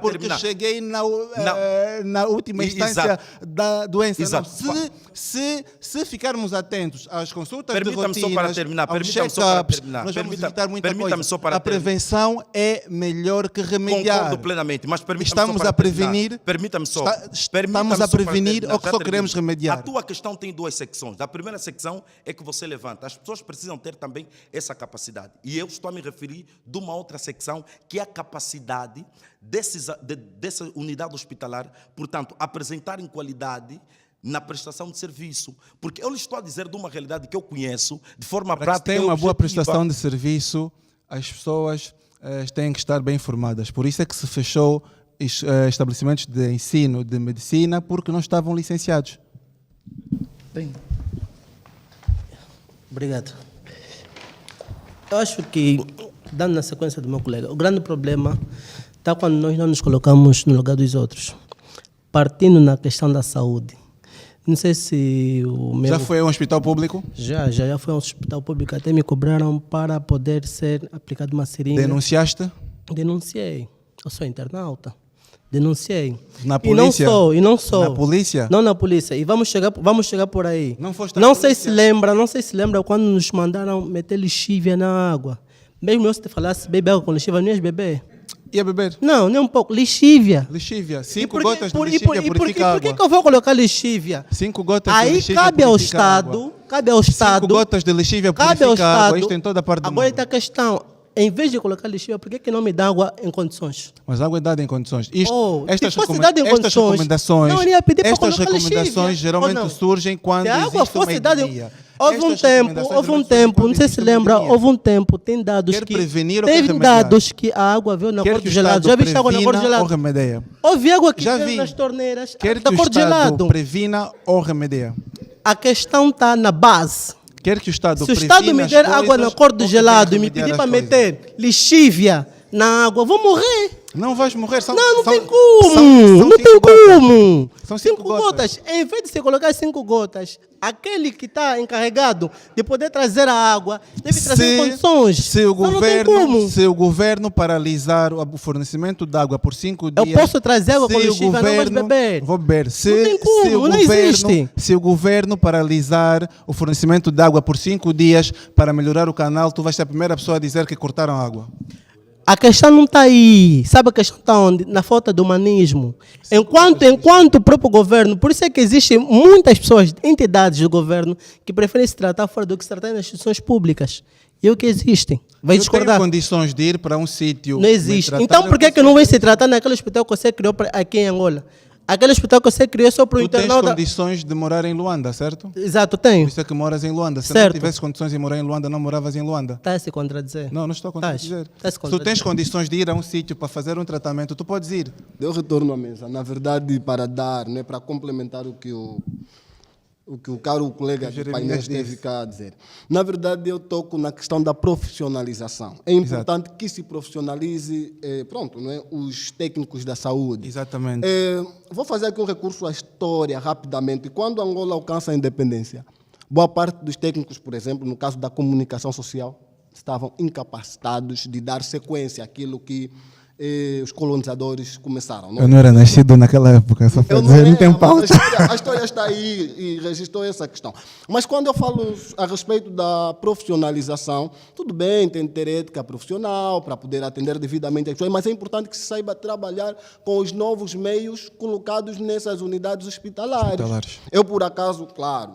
porque terminar. Cheguei na última instância da doença. Exato. Não. Se ficarmos atentos às consultas de rotinas, só para terminar. Nós vamos evitar muita coisa. A prevenção é melhor que remediar. Concordo plenamente, mas estamos a prevenir. Permita-me só. Estamos a prevenir ou que só queremos remediar? A tua questão tem 2 secções. A primeira secção é que você levanta. As pessoas precisam ter também essa capacidade. E eu estou a me referir de uma outra secção, que é a capacidade dessa unidade hospitalar, portanto, apresentarem qualidade na prestação de serviço. Porque eu lhe estou a dizer de uma realidade que eu conheço de forma prática. Para ter uma boa prestação de serviço, as pessoas têm que estar bem informadas. Por isso é que se fechou estabelecimentos de ensino de medicina, porque não estavam licenciados. Bem, obrigado. Eu acho que, dando na sequência do meu colega, o grande problema está quando nós não nos colocamos no lugar dos outros. Partindo na questão da saúde. Não sei se o meu... Já foi a um hospital público? Já foi a um hospital público. Até me cobraram para poder ser aplicado uma seringa. Denunciaste? Denunciei. Eu sou internauta. Denunciei. Na E não polícia? só, e não só. Na polícia? Não na polícia. E vamos chegar por aí. Não foste à Não sei se polícia? lembra, não sei se lembra quando nos mandaram meter lixívia na água. Mesmo eu se te falasse beber água com lixívia, não ias beber? Ia beber? Não, nem um pouco. Lixívia. Lixívia. E 5 por que- gotas de por- e lixívia por- e por- purifica e a por que água. que eu vou colocar lixívia? 5 gotas de Aí lixívia cabe ao purifica a água. Estado, cabe ao 5 Estado, gotas de lixívia cabe ao purifica a água. Estado. Isto em toda a parte do Agora mundo. está a questão, em vez de colocar lixívia, por que que não me dá água em condições? Mas a água é dada em condições. Isto, Oh, estas se fosse recome- dada em estas condições, recomendações, não iria pedir para estas colocar lixívia, recomendações ou geralmente não? surgem quando Se a água existe uma fosse dada em... epidemia. Houve um Estas tempo, recomendações não geralmente sei surgem quando se existe uma lembra, epidemia. houve um tempo, tem dados Quer que... prevenir ou quer Teve remediar? dados que a água veio na Quer cor que de o gelado. Estado Já viste água na cor de previna ou gelado? remedia? Houve água que Já veio vi. nas torneiras Quer da que o cor de Estado gelado. previna ou remedia? A questão está na base. Quer que o Estado Se o Estado previna me as der água na coisas cor do ou gelado quer e me remediar pedir as para coisas? meter lixívia na água, vou morrer. Não vais morrer. São, Não são, tem como. são Não tem 5 gotas. como. São 5 5 gotas. Em vez de você colocar 5 gotas, aquele que está encarregado de poder trazer a água deve trazer em condições. Se o, Não tem como. governo, se o governo paralisar o fornecimento de água por 5 Eu dias... posso trazer água com se o lixívia, não vais beber. Vou beber. Se, Não tem como, se o não governo, existe. Se o governo paralisar o fornecimento de água por 5 dias para melhorar o canal, tu vais ser a primeira pessoa a dizer que cortaram a água. A questão não está aí. Sabe a questão está onde? Na falta de humanismo. Enquanto o próprio governo, por isso é que existem muitas pessoas, entidades do governo, que preferem se tratar fora do que se tratar nas instituições públicas. E é o que existem. Vai Eu discordar. tenho condições de ir para um sítio... Não me existe. tratar, Então por que eu que não vai se tratar naquele hospital que você criou aqui em Angola? Aquele hospital que você criou só para o Tu tens internauta. condições de morar em Luanda, certo? Exato, Por tenho. isso é que moras em Luanda. Se Certo. não tivesse condições de morar em Luanda, não moravas em Luanda. Está a se contradizer. Não, não estou a contradizer. Tá se Se tu tens contradizer. condições de ir a um sítio para fazer um tratamento, tu podes ir. Eu retorno à mesa. Na verdade, para dar, né, para complementar o que o caro colega de Jeremias painel disse. teve cá a dizer. Na verdade, eu toco na questão da profissionalização. É importante que se profissionalize, pronto, não é, os técnicos da saúde. Exatamente. Vou fazer aqui um recurso à história rapidamente. Quando Angola alcança a independência, boa parte dos técnicos, por exemplo, no caso da comunicação social, estavam incapacitados de dar sequência àquilo que os colonizadores começaram. Eu não era nascido naquela época, só para dizer, não tem mas pauta. a história está aí e registrou essa questão. Mas quando eu falo a respeito da profissionalização, tudo bem, tem que ter ética profissional para poder atender devidamente as pessoas, mas é importante que se saiba trabalhar com os novos meios colocados nessas unidades hospitalares. Eu, por acaso, claro,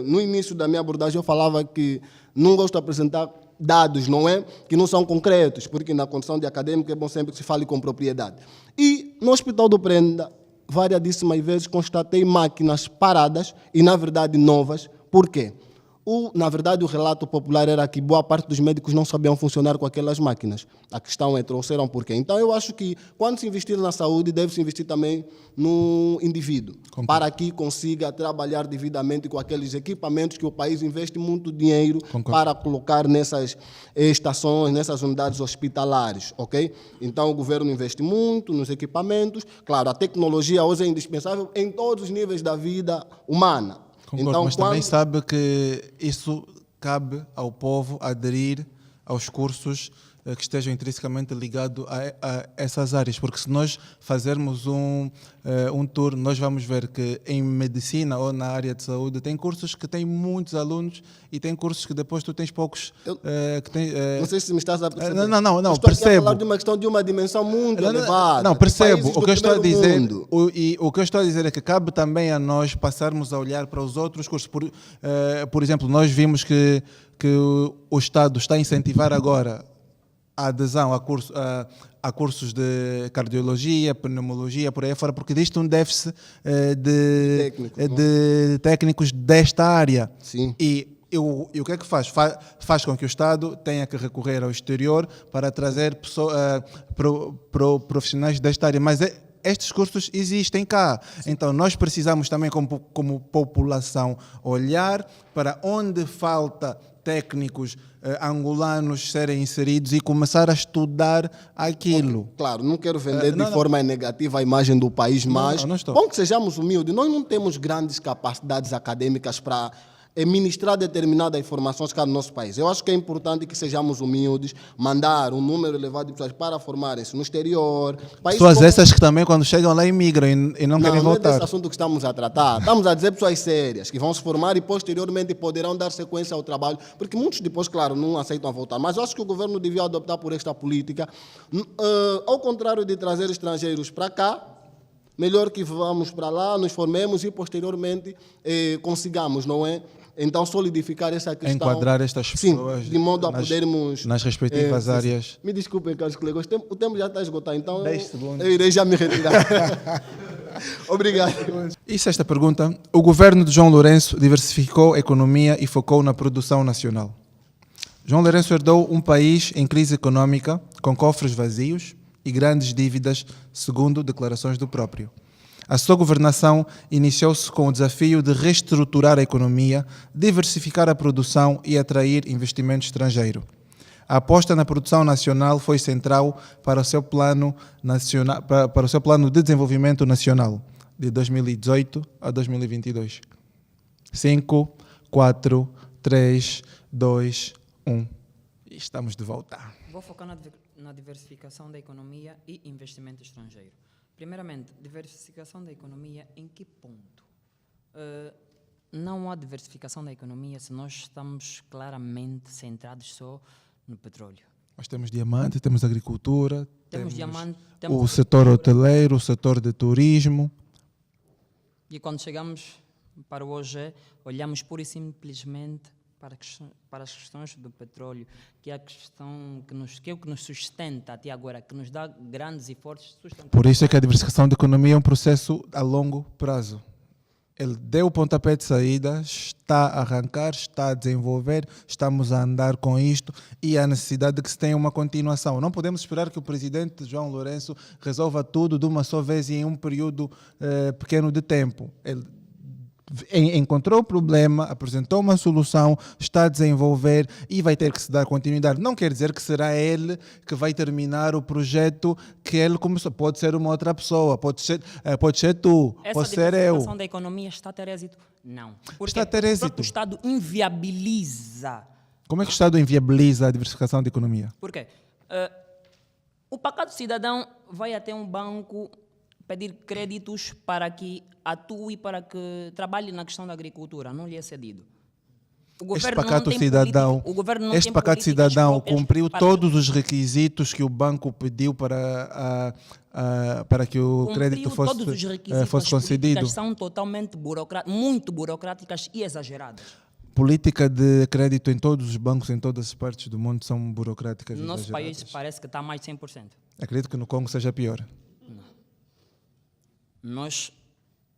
no início da minha abordagem eu falava que não gosto de apresentar dados, não é? Que não são concretos, porque na condição de acadêmico é bom sempre que se fale com propriedade. E no Hospital do Prenda, variadíssimas vezes constatei máquinas paradas e, na verdade, novas. Por quê? Na verdade, o relato popular era que boa parte dos médicos não sabiam funcionar com aquelas máquinas. A questão é, trouxeram por quê? Então, eu acho que quando se investir na saúde, deve-se investir também no indivíduo, para que consiga trabalhar devidamente com aqueles equipamentos que o país investe muito dinheiro para colocar nessas estações, nessas unidades hospitalares, ok? Então, o governo investe muito nos equipamentos. Claro, a tecnologia hoje é indispensável em todos os níveis da vida humana. Concordo, Então, mas também sabe que isso cabe ao povo aderir aos cursos que estejam intrinsecamente ligados a essas áreas, porque se nós fazermos um tour, nós vamos ver que em medicina ou na área de saúde tem cursos que têm muitos alunos e tem cursos que depois tu tens poucos que têm... Não sei se me estás a perceber. Não, estou aqui a percebo. falar de uma questão de uma dimensão muito elevada. Não, percebo. Países O do que eu estou a primeiro dizer, mundo. o que eu estou a dizer é que cabe também a nós passarmos a olhar para os outros cursos. Por exemplo, nós vimos que o Estado está a incentivar agora a adesão a cursos de cardiologia, pneumologia, por aí fora, porque existe um déficit de técnicos desta área. Sim. E o que é que faz? Faz com que o Estado tenha que recorrer ao exterior para trazer profissionais desta área. Mas estes cursos existem cá. Então, nós precisamos também, como população, olhar para onde falta técnicos angolanos serem inseridos e começar a estudar aquilo. Claro, não quero vender de forma negativa a imagem do país, mas não estou. bom que sejamos humildes. Nós não temos grandes capacidades acadêmicas para ministrar determinadas informações cá no nosso país. Eu acho que é importante que sejamos humildes, mandar um número elevado de pessoas para formarem-se no exterior. Pessoas essas que também, quando chegam lá, imigram e não querem Não é voltar. desse assunto que estamos a tratar. Estamos a dizer pessoas sérias, que vão se formar e posteriormente poderão dar sequência ao trabalho, porque muitos depois, claro, não aceitam voltar. Mas eu acho que o governo devia adoptar por esta política. Ao contrário de trazer estrangeiros para cá, melhor que vamos para lá, nos formemos e posteriormente consigamos, não é? Então, solidificar essa questão. Enquadrar estas pessoas. Sim, de modo a podermos. Nas respectivas áreas. Me desculpem, caros colegas, o tempo já está esgotado, então Deste bom. eu irei já me retirar. Obrigado. E sexta pergunta. O governo de João Lourenço diversificou a economia e focou na produção nacional. João Lourenço herdou um país em crise econômica, com cofres vazios e grandes dívidas, segundo declarações do próprio. A sua governação iniciou-se com o desafio de reestruturar a economia, diversificar a produção e atrair investimento estrangeiro. A aposta na produção nacional foi central para o seu plano de desenvolvimento nacional, de 2018 a 2022. 5, 4, 3, 2, 1. E estamos de volta. Vou focar na diversificação da economia e investimento estrangeiro. Primeiramente, diversificação da economia em que ponto? Não há diversificação da economia se nós estamos claramente centrados só no petróleo. Nós temos diamante, temos agricultura, Temos diamante, o temos setor hoteleiro, o setor de turismo. E quando chegamos para hoje, olhamos pura e simplesmente para as questões do petróleo, que é a questão que é o que nos sustenta até agora, que nos dá grandes e fortes sustentações. Por isso é que a diversificação da economia é um processo a longo prazo. Ele deu o pontapé de saída, está a arrancar, está a desenvolver, estamos a andar com isto e há necessidade de que se tenha uma continuação. Não podemos esperar que o presidente João Lourenço resolva tudo de uma só vez e em um período pequeno de tempo. Ele encontrou o problema, apresentou uma solução, está a desenvolver e vai ter que se dar continuidade. Não quer dizer que será ele que vai terminar o projeto que ele começou. Pode ser uma outra pessoa, pode ser tu, pode ser eu. Essa diversificação da economia está a ter êxito? Não. Porque Está a ter êxito. o próprio Estado inviabiliza. Como é que o Estado inviabiliza a diversificação da economia? Por quê? O pacato cidadão vai até um banco pedir créditos para que atue, para que trabalhe na questão da agricultura. Não lhe é cedido. Este pacato cidadão cumpriu todos os requisitos que o banco pediu para que o crédito fosse concedido. São totalmente muito burocráticas e exageradas. Política de crédito em todos os bancos, em todas as partes do mundo, são burocráticas e No nosso exageradas. país parece que está mais de 100%. Acredito que no Congo seja pior.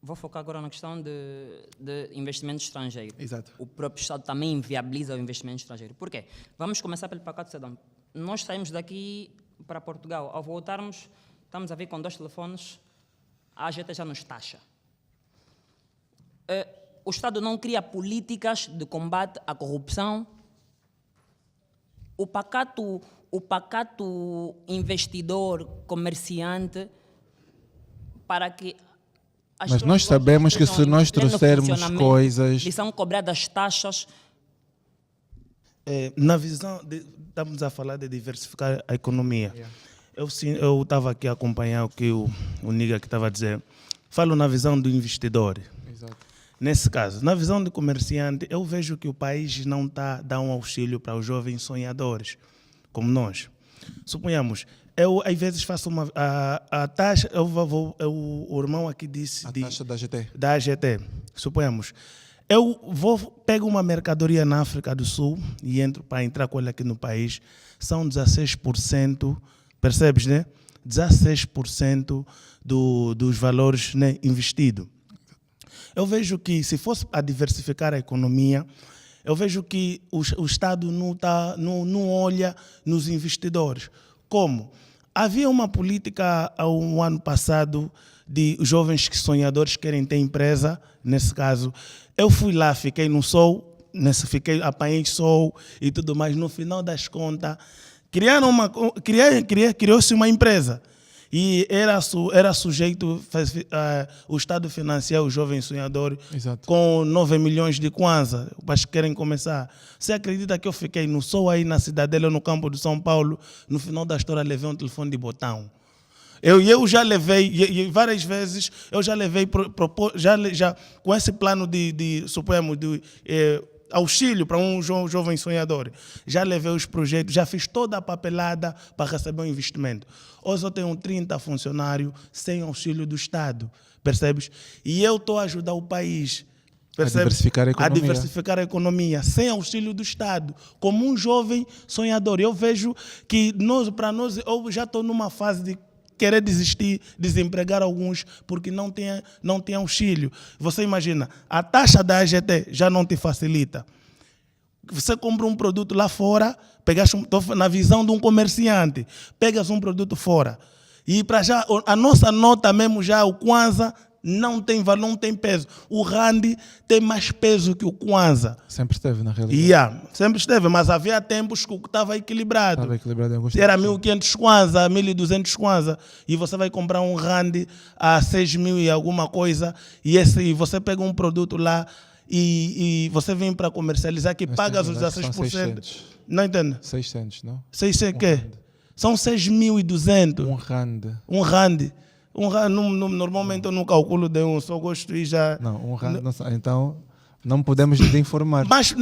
Vou focar agora na questão de investimento estrangeiro. Exato. O próprio Estado também inviabiliza o investimento estrangeiro. Por quê? Vamos começar pelo pacato cidadão. Nós saímos daqui para Portugal. Ao voltarmos, estamos a ver com 2 telefones, a AGT já nos taxa. O Estado não cria políticas de combate à corrupção. O pacato investidor, comerciante, para que mas nós sabemos que se nós trouxermos coisas... E são cobradas taxas. Na visão, estamos a falar de diversificar a economia. Eu estava aqui a acompanhar o que o Niga que estava a dizer. Falo na visão do investidor. Exato. Nesse caso, na visão do comerciante, eu vejo que o país não está a dar um auxílio para os jovens sonhadores, como nós. Suponhamos, eu às vezes faço a taxa, o irmão aqui disse... A taxa da AGT. Da AGT, suponhamos. Eu pego uma mercadoria na África do Sul e entro para entrar com ela aqui no país, são 16%, percebes, né? 16% dos valores, né, investidos. Eu vejo que se fosse a diversificar a economia, eu vejo que o Estado não olha nos investidores. Como? Havia uma política há um ano passado de jovens sonhadores que querem ter empresa, nesse caso. Eu fui lá, fiquei no sol, apanhei sol e tudo mais. No final das contas, criou-se uma empresa E era sujeito o Estado financiar o jovem sonhador Exato. com 9 milhões de kwanza, para que querem começar. Você acredita que eu fiquei no sol aí na Cidadela, no campo de São Paulo, no final da história levei um telefone de botão? Eu já levei, e várias vezes, eu já levei, já com esse plano suponhamos, de auxílio para um jovem sonhador. Já levei os projetos, já fiz toda a papelada para receber um investimento. Hoje eu tenho 30 funcionários sem auxílio do Estado, percebes? E eu estou a ajudar o país, percebes? A diversificar a economia. Sem auxílio do Estado, como um jovem sonhador. Eu vejo que para nós, eu já estou numa fase de querer desistir, desempregar alguns, porque não tem auxílio. Você imagina, a taxa da AGT já não te facilita. Você compra um produto lá fora, na visão de um comerciante, pegas um produto fora. E para já, a nossa nota mesmo já, o Kwanza, não tem valor, não tem peso. O Rand tem mais peso que o Kwanza. Sempre esteve, na realidade. Sempre esteve, mas havia tempos que estava equilibrado. Estava equilibrado em alguns Era tempos. 1.500 Kwanza, 1.200 Kwanza. E você vai comprar um Rand a 6.000 e alguma coisa. E você pega um produto lá e você vem para comercializar que Mas pagas os tem que dar que são 16%. 600. Não entende? 600, não? 600 quê? São 6.200. Um rand. Um Rand. Normalmente eu não calculo de um, só gosto e já... Não, um rand. Então, não podemos desinformar. Mas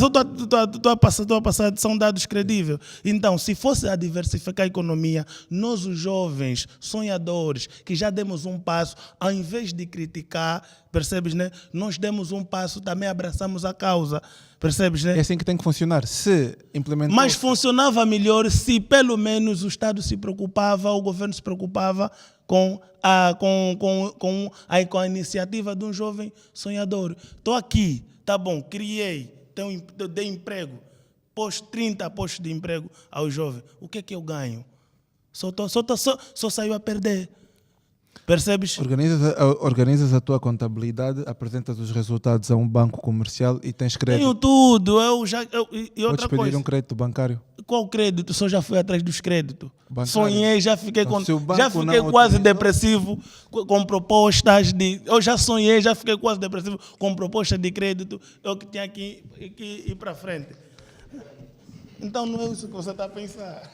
eu estou a passar, são dados credíveis. Então, se fosse a diversificar a economia, nós os jovens, sonhadores, que já demos um passo, ao invés de criticar, percebes, né? Nós demos um passo, também abraçamos a causa, percebes, né? É assim que tem que funcionar. Se implementar. Mas funcionava melhor se pelo menos o Estado se preocupava, o governo se preocupava com a iniciativa de um jovem sonhador. Estou aqui, tá bom, criei, dei emprego, pus 30 postos de emprego ao jovem. O que é que eu ganho? Só saiu a perder. Percebes? Organizas a tua contabilidade, apresentas os resultados a um banco comercial e tens crédito. Tenho tudo. E Podes outra pedir coisa. um crédito bancário. Qual crédito? Só já fui atrás dos créditos. Bancário. Sonhei, já fiquei, Então, se o banco não quase autorizou- depressivo com propostas de... Eu já sonhei, já fiquei quase depressivo com propostas de crédito. Eu que tinha que ir para frente. Então não é isso que você está a pensar.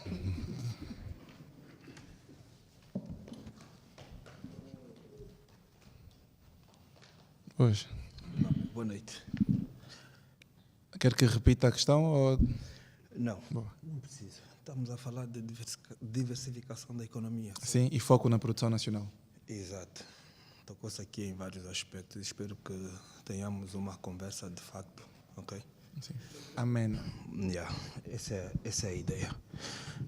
Hoje. Boa noite. Quer que repita a questão? Ou... Não, Boa. não precisa. Estamos a falar de diversificação da economia. Sim, e foco na produção nacional. Exato. Tocou-se aqui em vários aspectos. Espero que tenhamos uma conversa de facto, ok? Sim. Amém. Yeah, essa é a ideia.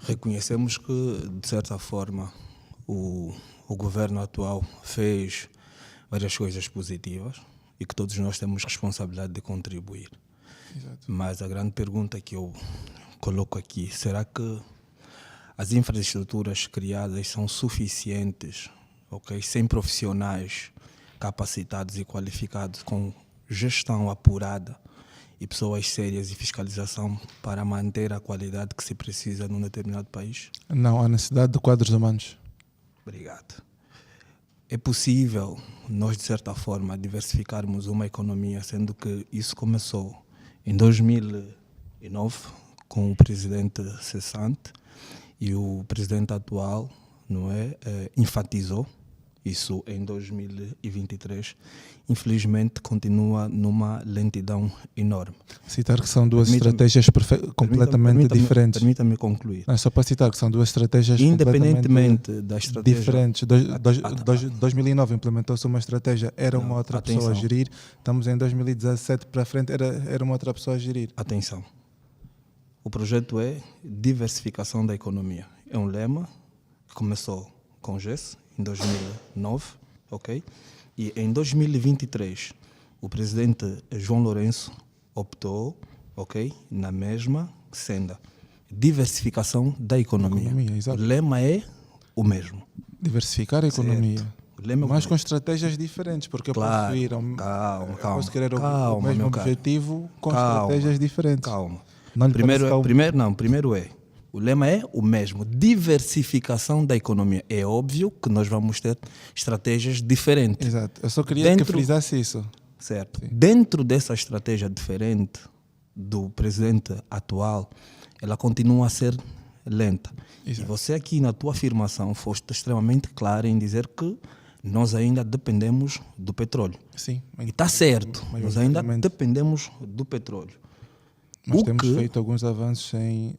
Reconhecemos que, de certa forma, o governo atual fez várias coisas positivas e que todos nós temos responsabilidade de contribuir. Exato. Mas a grande pergunta que eu coloco aqui, será que as infraestruturas criadas são suficientes, ok? Sem profissionais capacitados e qualificados, com gestão apurada e pessoas sérias e fiscalização para manter a qualidade que se precisa num determinado país? Não, há necessidade de quadros humanos. Obrigado. É possível nós, de certa forma, diversificarmos uma economia, sendo que isso começou em 2009 com o presidente cessante e o presidente atual, não é, enfatizou isso em 2023. Infelizmente, continua numa lentidão enorme. Citar que são duas estratégias completamente diferentes. Permita-me concluir. Não, é só para citar que são duas estratégias Independentemente da estratégia diferentes. 2009 implementou-se uma estratégia, era uma outra pessoa a gerir. Estamos em 2017 para frente, era uma outra pessoa a gerir. Atenção. O projeto é diversificação da economia. É um lema que começou com o GES em 2009, ok? E em 2023 o presidente João Lourenço optou, ok, na mesma senda. Diversificação da economia. Exato. O lema é o mesmo. Diversificar a economia. O lema é o Mas mesmo. com estratégias diferentes, porque eu Claro, posso ir calma, posso querer o calma, mesmo meu caro. objetivo com Calma, estratégias diferentes. Calma. Não lhe Primeiro parece que há primeiro é O lema é o mesmo, diversificação da economia. É óbvio que nós vamos ter estratégias diferentes. Exato. Eu só queria que frisasse isso. Certo. Sim. Dentro dessa estratégia diferente do presidente atual, ela continua a ser lenta. Exato. E você aqui na tua afirmação foste extremamente clara em dizer que nós ainda dependemos do petróleo. Sim. E está certo, nós ainda dependemos do petróleo. Mas temos feito alguns avanços em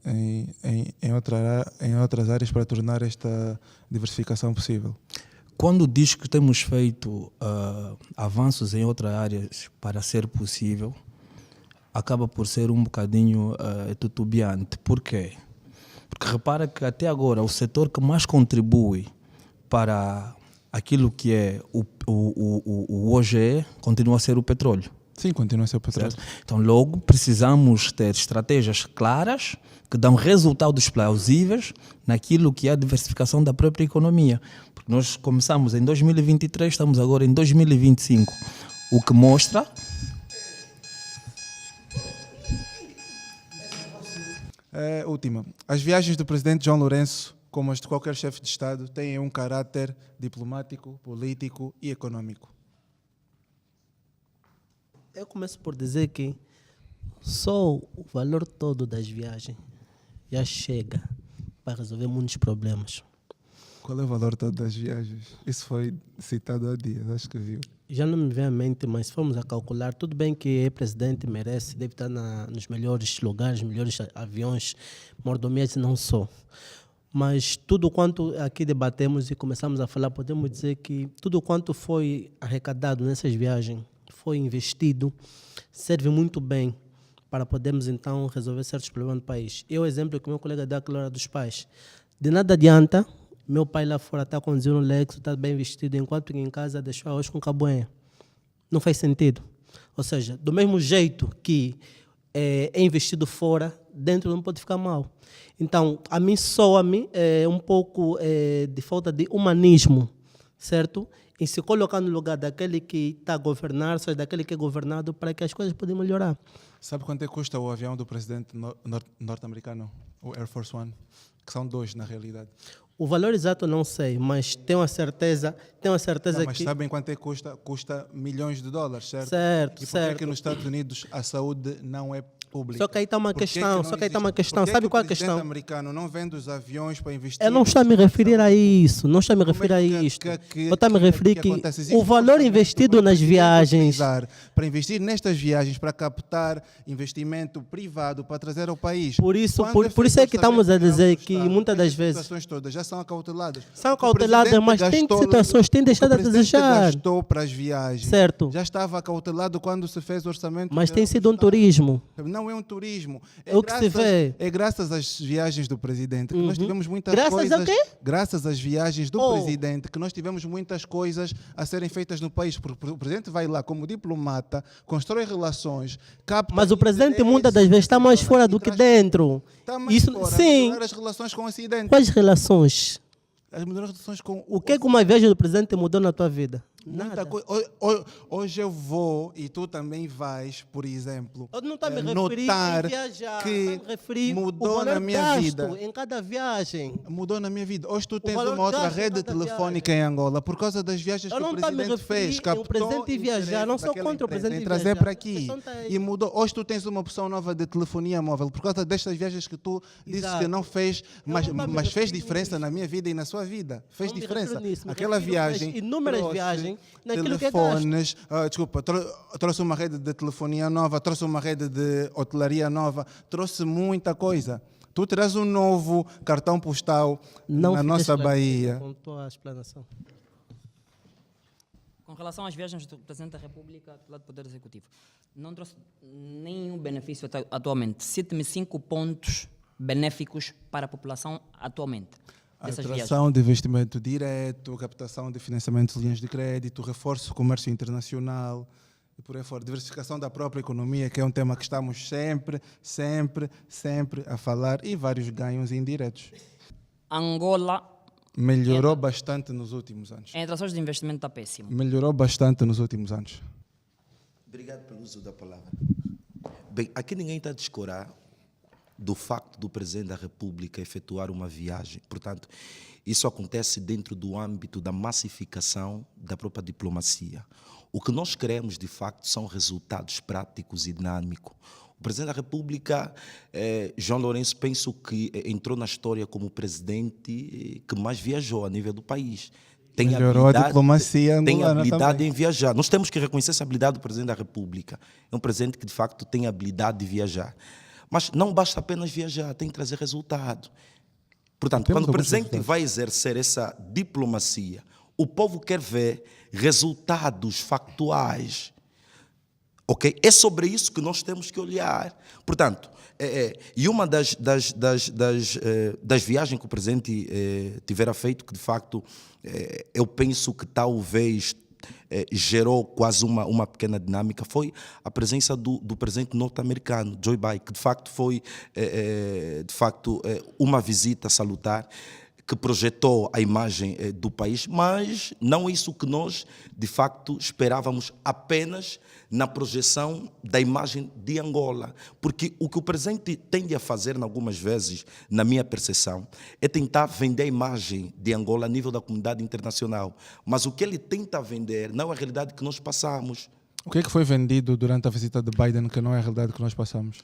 outras áreas para tornar esta diversificação possível. Quando diz que temos feito avanços em outras áreas para ser possível, acaba por ser um bocadinho titubeante. Por quê? Porque repara que até agora o setor que mais contribui para aquilo que é o OGE continua a ser o petróleo. Sim, continua a ser o petróleo. Certo? Então, logo, precisamos ter estratégias claras que dão resultados plausíveis naquilo que é a diversificação da própria economia. Porque nós começamos em 2023, estamos agora em 2025, o que mostra... Última. As viagens do presidente João Lourenço, como as de qualquer chefe de Estado, têm um caráter diplomático, político e econômico. Eu começo por dizer que só o valor todo das viagens já chega para resolver muitos problemas. Qual é o valor todo das viagens? Isso foi citado há dias, acho que viu. Já não me vem à mente, mas se formos a calcular, tudo bem que é presidente, merece, deve estar nos melhores lugares, melhores aviões, mordomias não só. Mas tudo quanto aqui debatemos e começamos a falar, podemos dizer que tudo quanto foi arrecadado nessas viagens, foi investido, serve muito bem para podermos então resolver certos problemas do país. Eu, o exemplo que meu colega dá, aquela hora dos pais. De nada adianta, meu pai lá fora está conduzindo um Lexus, está bem vestido, enquanto que em casa deixou arroz com caboinha. Não faz sentido. Ou seja, do mesmo jeito que é investido fora, dentro não pode ficar mal. Então, a mim soa-me um pouco de falta de humanismo, certo? Em se colocar no lugar daquele que está a governar, ou daquele que é governado, para que as coisas possam melhorar. Sabe quanto é que custa o avião do presidente norte-americano, o Air Force One? Que são 2, na realidade. O valor exato não sei, mas tenho a certeza não, mas que... sabem quanto é que custa? Custa milhões de dólares, certo? Certo, e por que é que nos Estados Unidos a saúde não é pública? Só que aí está uma questão, Sabe qual é a questão? O presidente americano não vende os aviões para investir... Eu não estou a me referir a isso, não estou a me referir a isto. Eu estou a me referir que o valor investido nas viagens... Para investir nestas viagens, para captar investimento privado, para trazer ao país. Por isso é que estamos a dizer que muitas das vezes... As situações todas já são acauteladas. São acauteladas, mas tem situações que têm deixado a desejar. Gastou para as viagens. Certo. Já estava acautelado quando se fez o orçamento. Mas tem sido um turismo. Não é um turismo. É o que se vê. É graças às viagens do presidente que nós tivemos muitas coisas... Graças a quê? Graças às viagens do presidente que nós tivemos muitas coisas a serem feitas no país. Porque o presidente vai lá como diplomata, constrói relações, capta... Mas o presidente muitas das vezes está mais fora do que dentro. Está mais fora. Sim. As relações com o Ocidente. Quais relações? As relações com o que é que uma viagem do presidente mudou na tua vida? Nada. Hoje eu vou e tu também vais, por exemplo, eu não estou a me notar viajar, que mudou na minha vida. Em cada viagem. Mudou na minha vida. Hoje tu tens uma outra rede telefónica em Angola por causa das viagens que o presidente fez. O presidente viajar, não sou contra o presidente viajar. Trazer para aqui. E mudou. Hoje tu tens uma opção nova de telefonia móvel por causa destas viagens que tu dizes que não fez, mas fez diferença na minha vida e na sua vida. Fez diferença. Aquela viagem. Inúmeras viagens. Telefones, trouxe uma rede de telefonia nova, trouxe uma rede de hotelaria nova, trouxe muita coisa. Tu terás um novo cartão postal na nossa Bahia. Com tua explanação. Com relação às viagens do Presidente da República do Poder Executivo, não trouxe nenhum benefício atualmente. Cite-me 5 pontos benéficos para a população atualmente. Atração de investimento direto, captação de financiamento de linhas de crédito, reforço do comércio internacional e por aí fora. Diversificação da própria economia, que é um tema que estamos sempre a falar, e vários ganhos indiretos. Angola melhorou bastante nos últimos anos. Em atrações de investimento está péssimo. Melhorou bastante nos últimos anos. Obrigado pelo uso da palavra. Bem, aqui ninguém está a descurar do facto do Presidente da República efetuar uma viagem. Portanto, isso acontece dentro do âmbito da massificação da própria diplomacia. O que nós queremos, de facto, são resultados práticos e dinâmicos. O Presidente da República, João Lourenço, penso que entrou na história como o presidente que mais viajou a nível do país. Melhorou a diplomacia angolana tem habilidade também. em viajar. Nós temos que reconhecer essa habilidade do Presidente da República. É um presidente que, de facto, tem habilidade de viajar. Mas não basta apenas viajar, tem que trazer resultado. Portanto, quando o presidente vai exercer essa diplomacia, o povo quer ver resultados factuais. Okay? É sobre isso que nós temos que olhar. Portanto, e uma das viagens que o presidente tivera feito, que de facto eu penso que talvez gerou quase uma pequena dinâmica, foi a presença do presidente norte-americano, Joe Biden, que de facto foi uma visita salutar, que projetou a imagem do país, mas não isso que nós, de facto, esperávamos apenas na projeção da imagem de Angola. Porque o que o presidente tende a fazer, algumas vezes, na minha percepção, é tentar vender a imagem de Angola a nível da comunidade internacional. Mas o que ele tenta vender não é a realidade que nós passamos. O que é que foi vendido durante a visita de Biden que não é a realidade que nós passamos?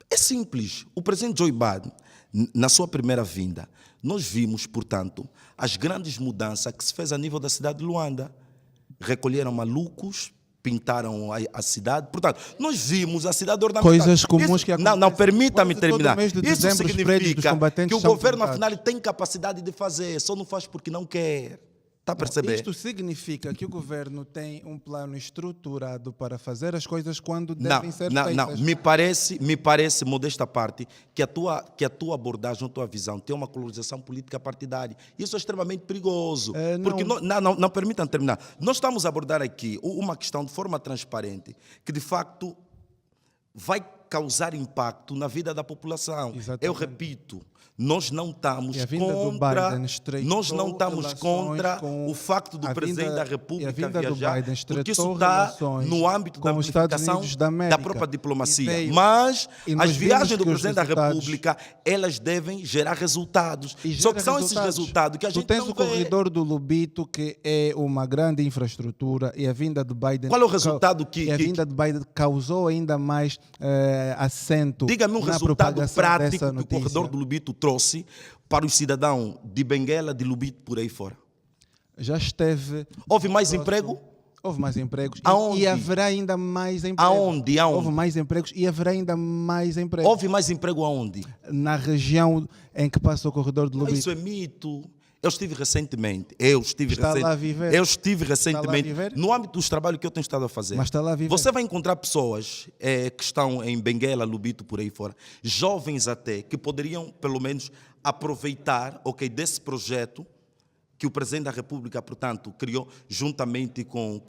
É simples. O presidente Joe Biden, na sua primeira vinda, nós vimos, portanto, as grandes mudanças que se fez a nível da cidade de Luanda. Recolheram malucos, pintaram a cidade. Portanto, nós vimos a cidade ornamentada. Coisas comuns que acontecem. Não, permita-me terminar. Mês de Isso dezembro, os prédios dos significa combatentes que o são governo, pintados. afinal, tem capacidade de fazer, só não faz porque não quer. Está a perceber? Isto significa que o governo tem um plano estruturado para fazer as coisas quando devem ser feitas. Não. Me parece, modesta parte, que a tua abordagem, a tua visão tem uma colorização política partidária. Isso é extremamente perigoso. Porque não permitam terminar. Nós estamos a abordar aqui uma questão de forma transparente, que de facto vai causar impacto na vida da população. Exatamente. Eu repito, nós não estamos contra o facto do Presidente da República viajar, porque isso está no âmbito da unificação da própria diplomacia. Mas as viagens do Presidente da República, elas devem gerar resultados. Só que são esses resultados que a gente não vê. Tu tens o corredor do Lubito, que é uma grande infraestrutura, e a vinda de Biden... Qual é o resultado que... A vinda de Biden causou ainda mais assento. Diga-me um resultado prático que o corredor do Lubito trouxe para os cidadãos de Benguela, de Lubito, por aí fora. Já esteve... Houve mais emprego? Houve mais empregos. Aonde? E haverá ainda mais empregos. Aonde? Houve mais empregos e haverá ainda mais empregos. Houve mais emprego aonde? Na região em que passa o corredor do Lubito. Isso é mito. Eu estive recentemente no âmbito dos trabalhos que eu tenho estado a fazer. Mas está lá a viver. Você vai encontrar pessoas que estão em Benguela, Lubito, por aí fora, jovens até, que poderiam, pelo menos, aproveitar desse projeto que o Presidente da República, portanto, criou juntamente com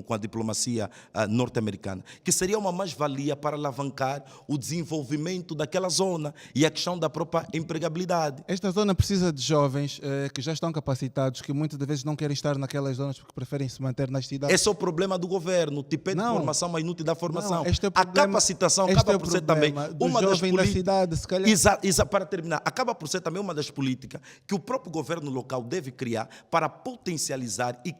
a diplomacia norte-americana, que seria uma mais-valia para alavancar o desenvolvimento daquela zona e a questão da própria empregabilidade. Esta zona precisa de jovens que já estão capacitados, que muitas das vezes não querem estar naquelas zonas porque preferem se manter nas cidades. Esse é o problema do governo, te pede formação, mas não te dá formação. A capacitação acaba por ser também uma das políticas. Cidade, se calhar. Para terminar, acaba por ser também uma das políticas que o próprio governo local deve criar para potencializar e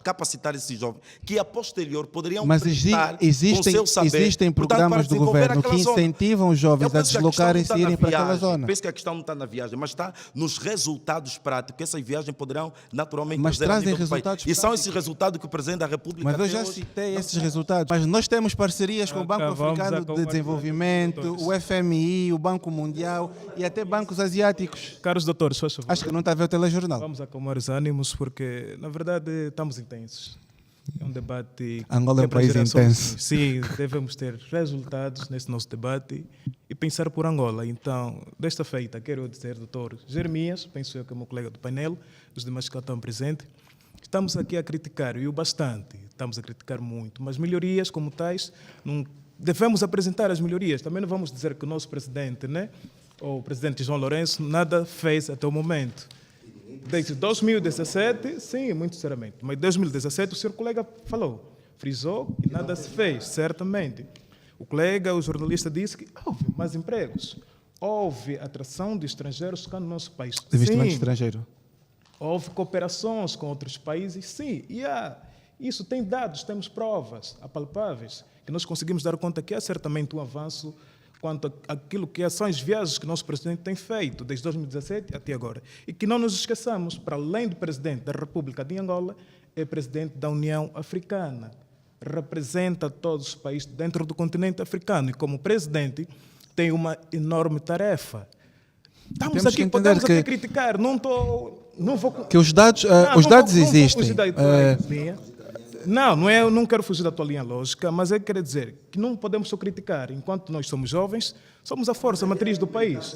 capacitar esses jovens que a posterior poderiam prestar com seu saber. Existem programas do governo que incentivam os jovens a deslocarem-se e irem para aquela zona. Penso que a questão não está na viagem, mas está nos resultados práticos. Essas viagens poderão naturalmente trazem resultados práticos. E são esses resultados que o Presidente da República Mas eu já citei esses resultados. Mas nós temos parcerias com o Banco Africano de Desenvolvimento, o FMI, o Banco Mundial e até bancos asiáticos. Caros doutores, faz favor. Acho que não está a ver o telejornal. Vamos acalmar os ânimos porque, na verdade, estamos intensos. É um debate... Angola é um país intenso. Sim, devemos ter resultados nesse nosso debate e pensar por Angola. Então, desta feita, quero dizer, doutor Jeremias, penso eu que é o meu colega do painel, os demais que estão presentes, estamos aqui a criticar, e o bastante, estamos a criticar muito, mas melhorias como tais, não devemos apresentar as melhorias. Também não vamos dizer que o nosso presidente, né, ou o presidente João Lourenço, nada fez até o momento. Desde 2017, sim, muito sinceramente, mas 2017 o senhor colega falou, frisou e nada se fez, certamente. O colega, o jornalista, disse que houve mais empregos. Houve atração de estrangeiros cá no nosso país. De investimento Sim. estrangeiro. Houve cooperações com outros países, sim. E isso tem dados, temos provas apalpáveis, que nós conseguimos dar conta que há certamente um avanço quanto àquilo que são as viagens que o nosso presidente tem feito desde 2017 até agora. E que não nos esqueçamos, para além do presidente da República de Angola, é presidente da União Africana. Representa todos os países dentro do continente africano e, como presidente, tem uma enorme tarefa. Estamos Temos que aqui, entender podemos até que- criticar, não vou... Que os dados, Não, os não dados vou- não vou existem. fugir da tua linha. Não é, eu não quero fugir da tua linha lógica, mas eu quero dizer que não podemos só criticar. Enquanto nós somos jovens, somos a força matriz do país.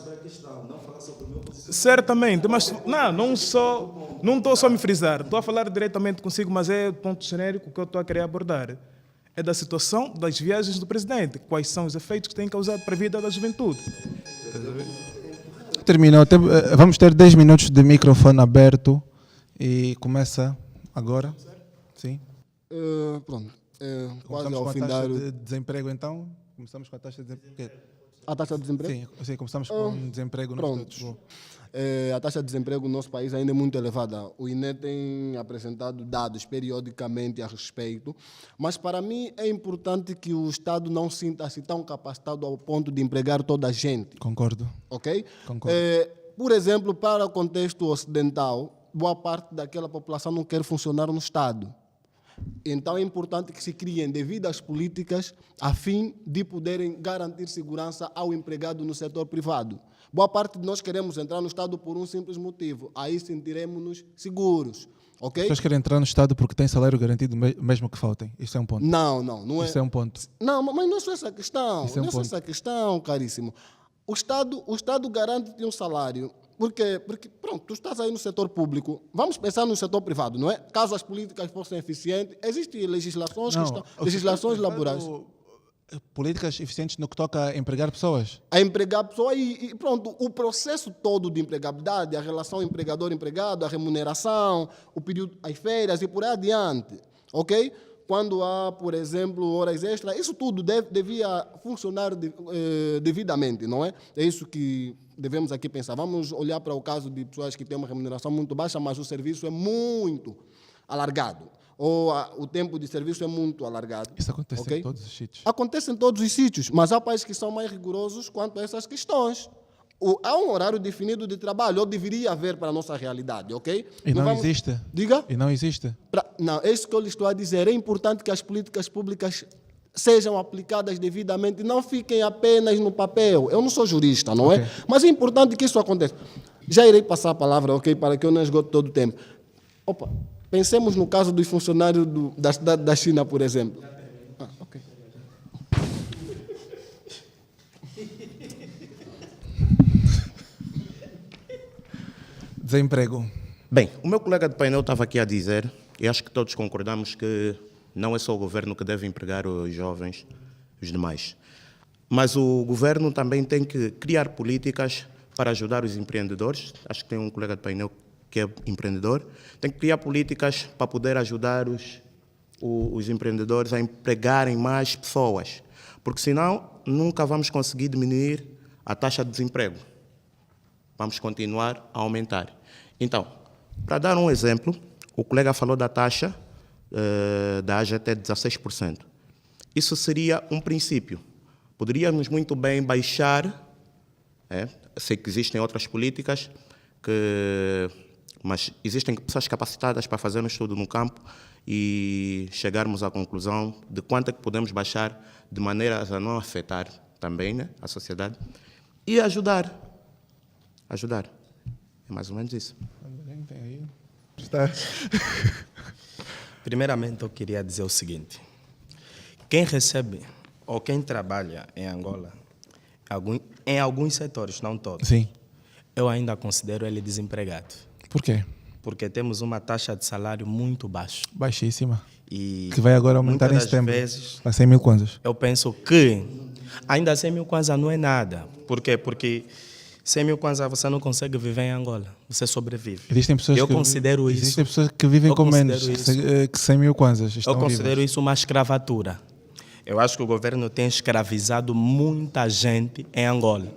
Certamente, mas não estou só a me frisar. Estou a falar diretamente consigo, mas é o ponto genérico que eu estou a querer abordar. É da situação das viagens do presidente. Quais são os efeitos que têm causado para a vida da juventude. Terminou. Vamos ter 10 minutos de microfone aberto e começa agora. Sim. Pronto. Quase Começamos ao com a fim taxa da... de desemprego, então. Começamos com a taxa de desemprego. A taxa de desemprego? Sim, começamos com desemprego. Pronto. A taxa de desemprego no nosso país ainda é muito elevada. O INE tem apresentado dados periodicamente a respeito, mas para mim é importante que o Estado não sinta-se tão capacitado ao ponto de empregar toda a gente. Concordo. Ok? Concordo. Por exemplo, para o contexto ocidental, boa parte daquela população não quer funcionar no Estado. Então é importante que se criem devidas políticas a fim de poderem garantir segurança ao empregado no setor privado. Boa parte de nós queremos entrar no Estado por um simples motivo. Aí sentiremos-nos seguros. As Ok? pessoas querem entrar no Estado porque têm salário garantido mesmo que faltem. Isso é um ponto. Não é. Isso é um ponto. Não, mas não é só essa questão. Isso é um Não é só ponto. essa questão, caríssimo. O Estado garante-te um salário. Porque, pronto, tu estás aí no setor público. Vamos pensar no setor privado, não é? Caso as políticas fossem eficientes, existem legislações, legislações laborais. Políticas eficientes no que toca a empregar pessoas. A empregar pessoa e pronto, o processo todo de empregabilidade, a relação empregador-empregado, a remuneração, o período, as férias e por aí adiante, ok? Quando há, por exemplo, horas extras, isso tudo devia funcionar devidamente, não é? É isso que devemos aqui pensar. Vamos olhar para o caso de pessoas que têm uma remuneração muito baixa, mas o serviço é muito alargado. Ou o tempo de serviço é muito alargado. Isso acontece ok? em todos os sítios. Acontece em todos os sítios, mas há países que são mais rigorosos quanto a essas questões. Há um horário definido de trabalho, ou deveria haver para a nossa realidade, ok? E não existe. Diga? E não existe. Não, é isso que eu lhe estou a dizer. É importante que as políticas públicas sejam aplicadas devidamente, não fiquem apenas no papel. Eu não sou jurista, não é? Mas é importante que isso aconteça. Já irei passar a palavra, ok, para que eu não esgote todo o tempo. Pensemos no caso dos funcionários da cidade da China, por exemplo. Ok. Desemprego. Bem, o meu colega de painel estava aqui a dizer, e acho que todos concordamos que não é só o governo que deve empregar os jovens, os demais. Mas o governo também tem que criar políticas para ajudar os empreendedores. Acho que tem um colega de painel que é empreendedor. Tem que criar políticas para poder ajudar os empreendedores a empregarem mais pessoas. Porque senão nunca vamos conseguir diminuir a taxa de desemprego. Vamos continuar a aumentar. Então, para dar um exemplo, o colega falou da taxa da AGT de 16%. Isso seria um princípio. Poderíamos muito bem baixar, sei que existem outras políticas, mas existem pessoas capacitadas para fazer um estudo no campo e chegarmos à conclusão de quanto é que podemos baixar de maneira a não afetar também a sociedade e ajudar. É mais ou menos isso. Primeiramente, eu queria dizer o seguinte. Quem recebe ou quem trabalha em Angola, em alguns setores, não todos, sim, eu ainda considero ele desempregado. Por quê? Porque temos uma taxa de salário muito baixa. Baixíssima. E que vai agora aumentar em setembro. Para 100 mil kwanzas. Eu penso que ainda 100 mil kwanzas não é nada. Por quê? Porque 100 mil kwanzas você não consegue viver em Angola. Você sobrevive. Existem pessoas Existem pessoas que vivem com menos que 100 mil kwanzas. Eu considero isso uma escravatura. Eu acho que o governo tem escravizado muita gente em Angola.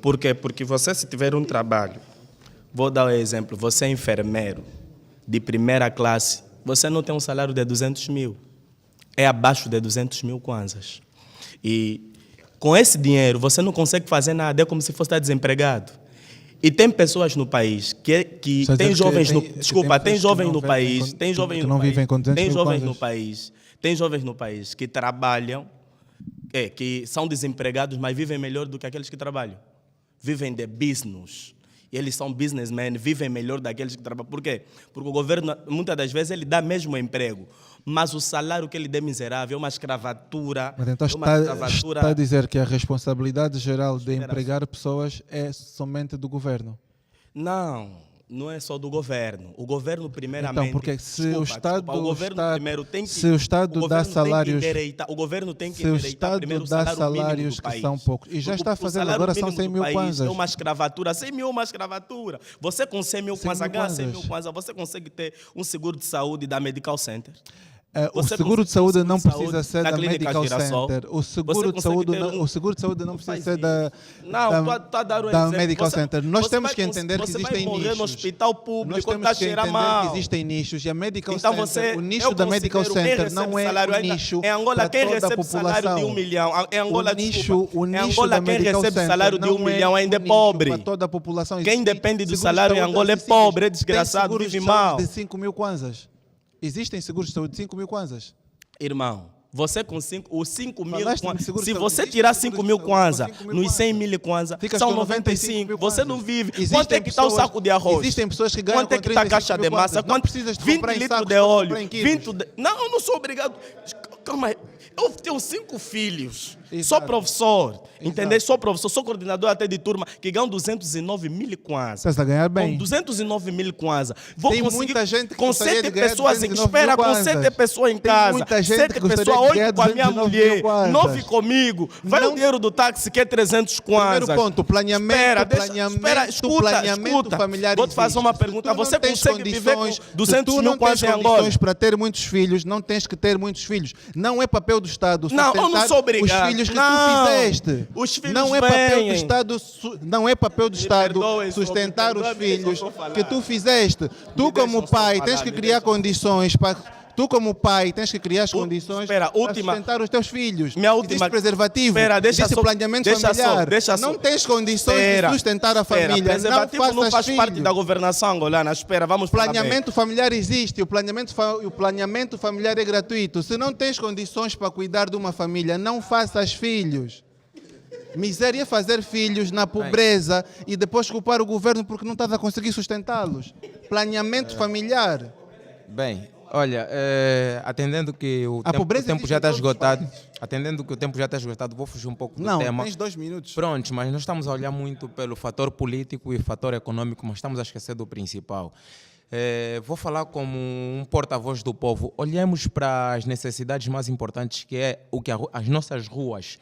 Por quê? Porque você, se tiver um trabalho, vou dar um exemplo, você é enfermeiro de primeira classe, você não tem um salário de 200 mil. É abaixo de 200 mil kwanzas. E com esse dinheiro você não consegue fazer nada, é como se fosse estar desempregado. E tem pessoas no país que tem jovens no desculpa, tem jovens no país, tem jovens no país, tem jovens no país, tem jovens no país que trabalham, que são desempregados, mas vivem melhor do que aqueles que trabalham. Vivem de business. E eles são businessmen, vivem melhor daqueles que trabalham. Por quê? Porque o governo, muitas das vezes, ele dá mesmo emprego, mas o salário que ele dá é miserável, é uma escravatura. Mas então está a dizer que a responsabilidade geral de empregar pessoas é somente do governo? Não é só do governo. O governo, primeiramente... Então, porque se o Estado... o governo primeiro tem que... Se o Estado dá salários... O governo tem que endireitar primeiro o salário mínimo do país. Que são poucos. E já está fazendo agora, são 100 mil kwanzas. É uma escravatura. 100 mil é uma escravatura. Você com 100 mil kwanzas, ganha 100 mil kwanzas, você consegue ter um seguro de saúde da Medical Center? O seguro de saúde não precisa ser da Medical Center. O seguro de saúde não precisa ser da Medical Center. Nós temos que entender que existem nichos. No hospital público, nós temos que entender que existem nichos e a Medical Center, o nicho da Medical Center não é o nicho em Angola, quem recebe salário de 1 milhão, em Angola, em Angola, quem recebe salário de 1 milhão ainda é pobre. Toda a população. Quem depende do salário em Angola é pobre, é desgraçado, vive mal. De 5 mil kwanzas. Existem seguros de saúde de 5 mil kwanzas? Irmão, você com 5 mil kwanzas, se você tirar 5 mil kwanzas nos 100 mil kwanzas, são 95, você não vive. Quanto é que está o saco de arroz? Existem pessoas que ganham quanto é que está a caixa de massa? Quanto precisas de 20 comprar litros de óleo? 20 de... Não, eu não sou obrigado. Calma aí. Eu tenho 5 filhos. Exato. Sou professor, entendeu? Sou professor, sou coordenador até de turma, que ganham 209 mil kwanzas. Você está a ganhar bem. Com 209 mil kwanzas. Vou tem conseguir muita gente que com 7 pessoas em espera, com 7 pessoas em tem casa. Muita gente 7 pessoas, 8 com a minha mulher, 9 comigo. Vai o dinheiro do táxi que é 300 kwanzas. Primeiro ponto, planeamento familiar. Vou te fazer uma pergunta. Você consegue viver com 200 mil kwanzas em Angola? Se tu não tens condições para ter muitos filhos, não tens que ter muitos filhos. Não é papel do Estado sustentar eu não sou obrigado. Os filhos que tu fizeste. Os filhos não é papel do Estado, não é papel do Estado sustentar os filhos que tu fizeste. Tu como pai tens que criar condições para... Tu, como pai, tens que criar as condições para sustentar os teus filhos. Minha última... Existe preservativo, existe planeamento familiar. Não tens condições de sustentar a família. Preservativo não faz parte da governação angolana. Espera, vamos falar planeamento familiar existe. O planeamento familiar é gratuito. Se não tens condições para cuidar de uma família, não faças filhos. Miséria é fazer filhos na pobreza e depois culpar o governo porque não estás a conseguir sustentá-los. Planeamento familiar. Bem... Olha, atendendo que o tempo já está esgotado, vou fugir um pouco do tema. Não, tens 2 minutos. Pronto, mas nós estamos a olhar muito pelo fator político e fator econômico, mas estamos a esquecer do principal. Vou falar como um porta-voz do povo. Olhemos para as necessidades mais importantes, que é o que as nossas ruas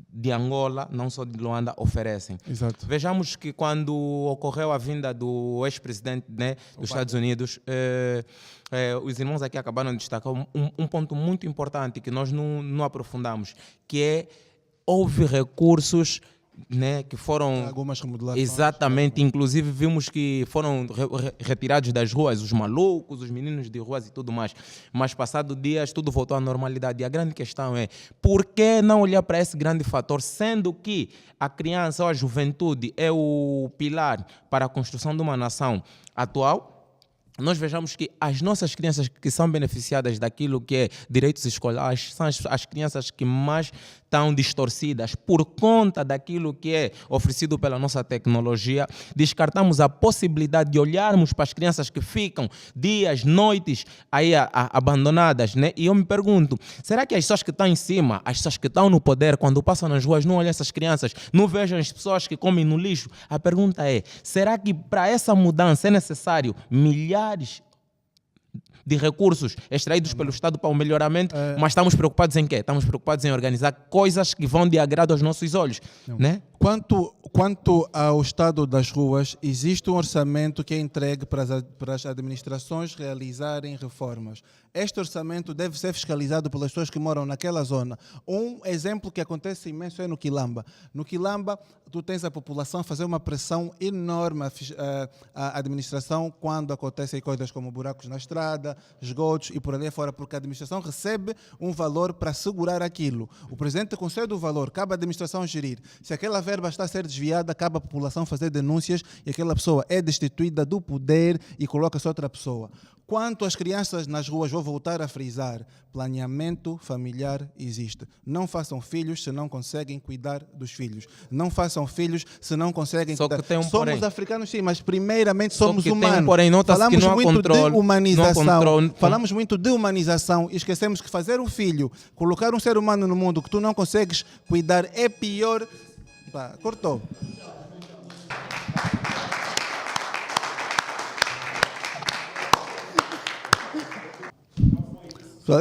de Angola, não só de Luanda, oferecem. Exato. Vejamos que quando ocorreu a vinda do ex-presidente, né, dos Estados Unidos, os irmãos aqui acabaram de destacar um ponto muito importante que nós não aprofundamos, que é houve recursos, né, que foram algumas remodelações. Exatamente, inclusive vimos que foram retirados das ruas os malucos, os meninos de ruas e tudo mais, mas passado dias tudo voltou à normalidade. E a grande questão é, por que não olhar para esse grande fator, sendo que a criança ou a juventude é o pilar para a construção de uma nação atual? Nós vejamos que as nossas crianças que são beneficiadas daquilo que é direitos escolares são as crianças que mais estão distorcidas por conta daquilo que é oferecido pela nossa tecnologia. Descartamos a possibilidade de olharmos para as crianças que ficam dias, noites aí abandonadas, né? E eu me pergunto, será que as pessoas que estão em cima, as pessoas que estão no poder, quando passam nas ruas, não olham essas crianças, não vejam as pessoas que comem no lixo? A pergunta é, será que para essa mudança é necessário milhares de recursos extraídos pelo Estado para o melhoramento, mas estamos preocupados em quê? Estamos preocupados em organizar coisas que vão de agrado aos nossos olhos, né? Quanto ao estado das ruas, existe um orçamento que é entregue para as administrações realizarem reformas. Este orçamento deve ser fiscalizado pelas pessoas que moram naquela zona. Um exemplo que acontece imenso é no Quilamba. No Quilamba, tu tens a população a fazer uma pressão enorme à administração quando acontecem coisas como buracos na estrada, esgotos e por ali fora, porque a administração recebe um valor para segurar aquilo. O presidente concede o valor, cabe à administração gerir. Se aquela verba está a ser desviada, cabe à população fazer denúncias e aquela pessoa é destituída do poder e coloca-se outra pessoa. Quanto às crianças nas ruas, vou voltar a frisar, planeamento familiar existe. Não façam filhos se não conseguem cuidar dos filhos. Não façam filhos se não conseguem Só cuidar. que tem um Somos porém. africanos sim, mas primeiramente Só somos que tem um humanos. porém, nota-se que Falamos não há muito controle, de humanização. não há controle. Falamos muito de humanização e esquecemos que fazer um filho, colocar um ser humano no mundo que tu não consegues cuidar é pior. Pá, cortou.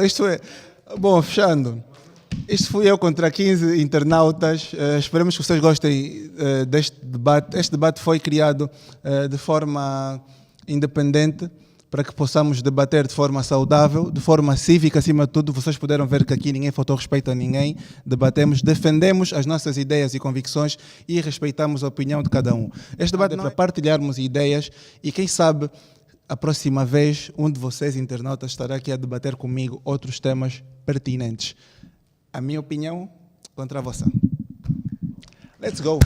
Isto é. Bom, fechando. Isto fui eu contra 15 internautas. Esperamos que vocês gostem deste debate. Este debate foi criado de forma independente para que possamos debater de forma saudável, de forma cívica, acima de tudo. Vocês puderam ver que aqui ninguém faltou respeito a ninguém. Debatemos, defendemos as nossas ideias e convicções e respeitamos a opinião de cada um. Este debate é para partilharmos ideias e, quem sabe, a próxima vez, um de vocês, internautas, estará aqui a debater comigo outros temas pertinentes. A minha opinião contra a vossa. Let's go!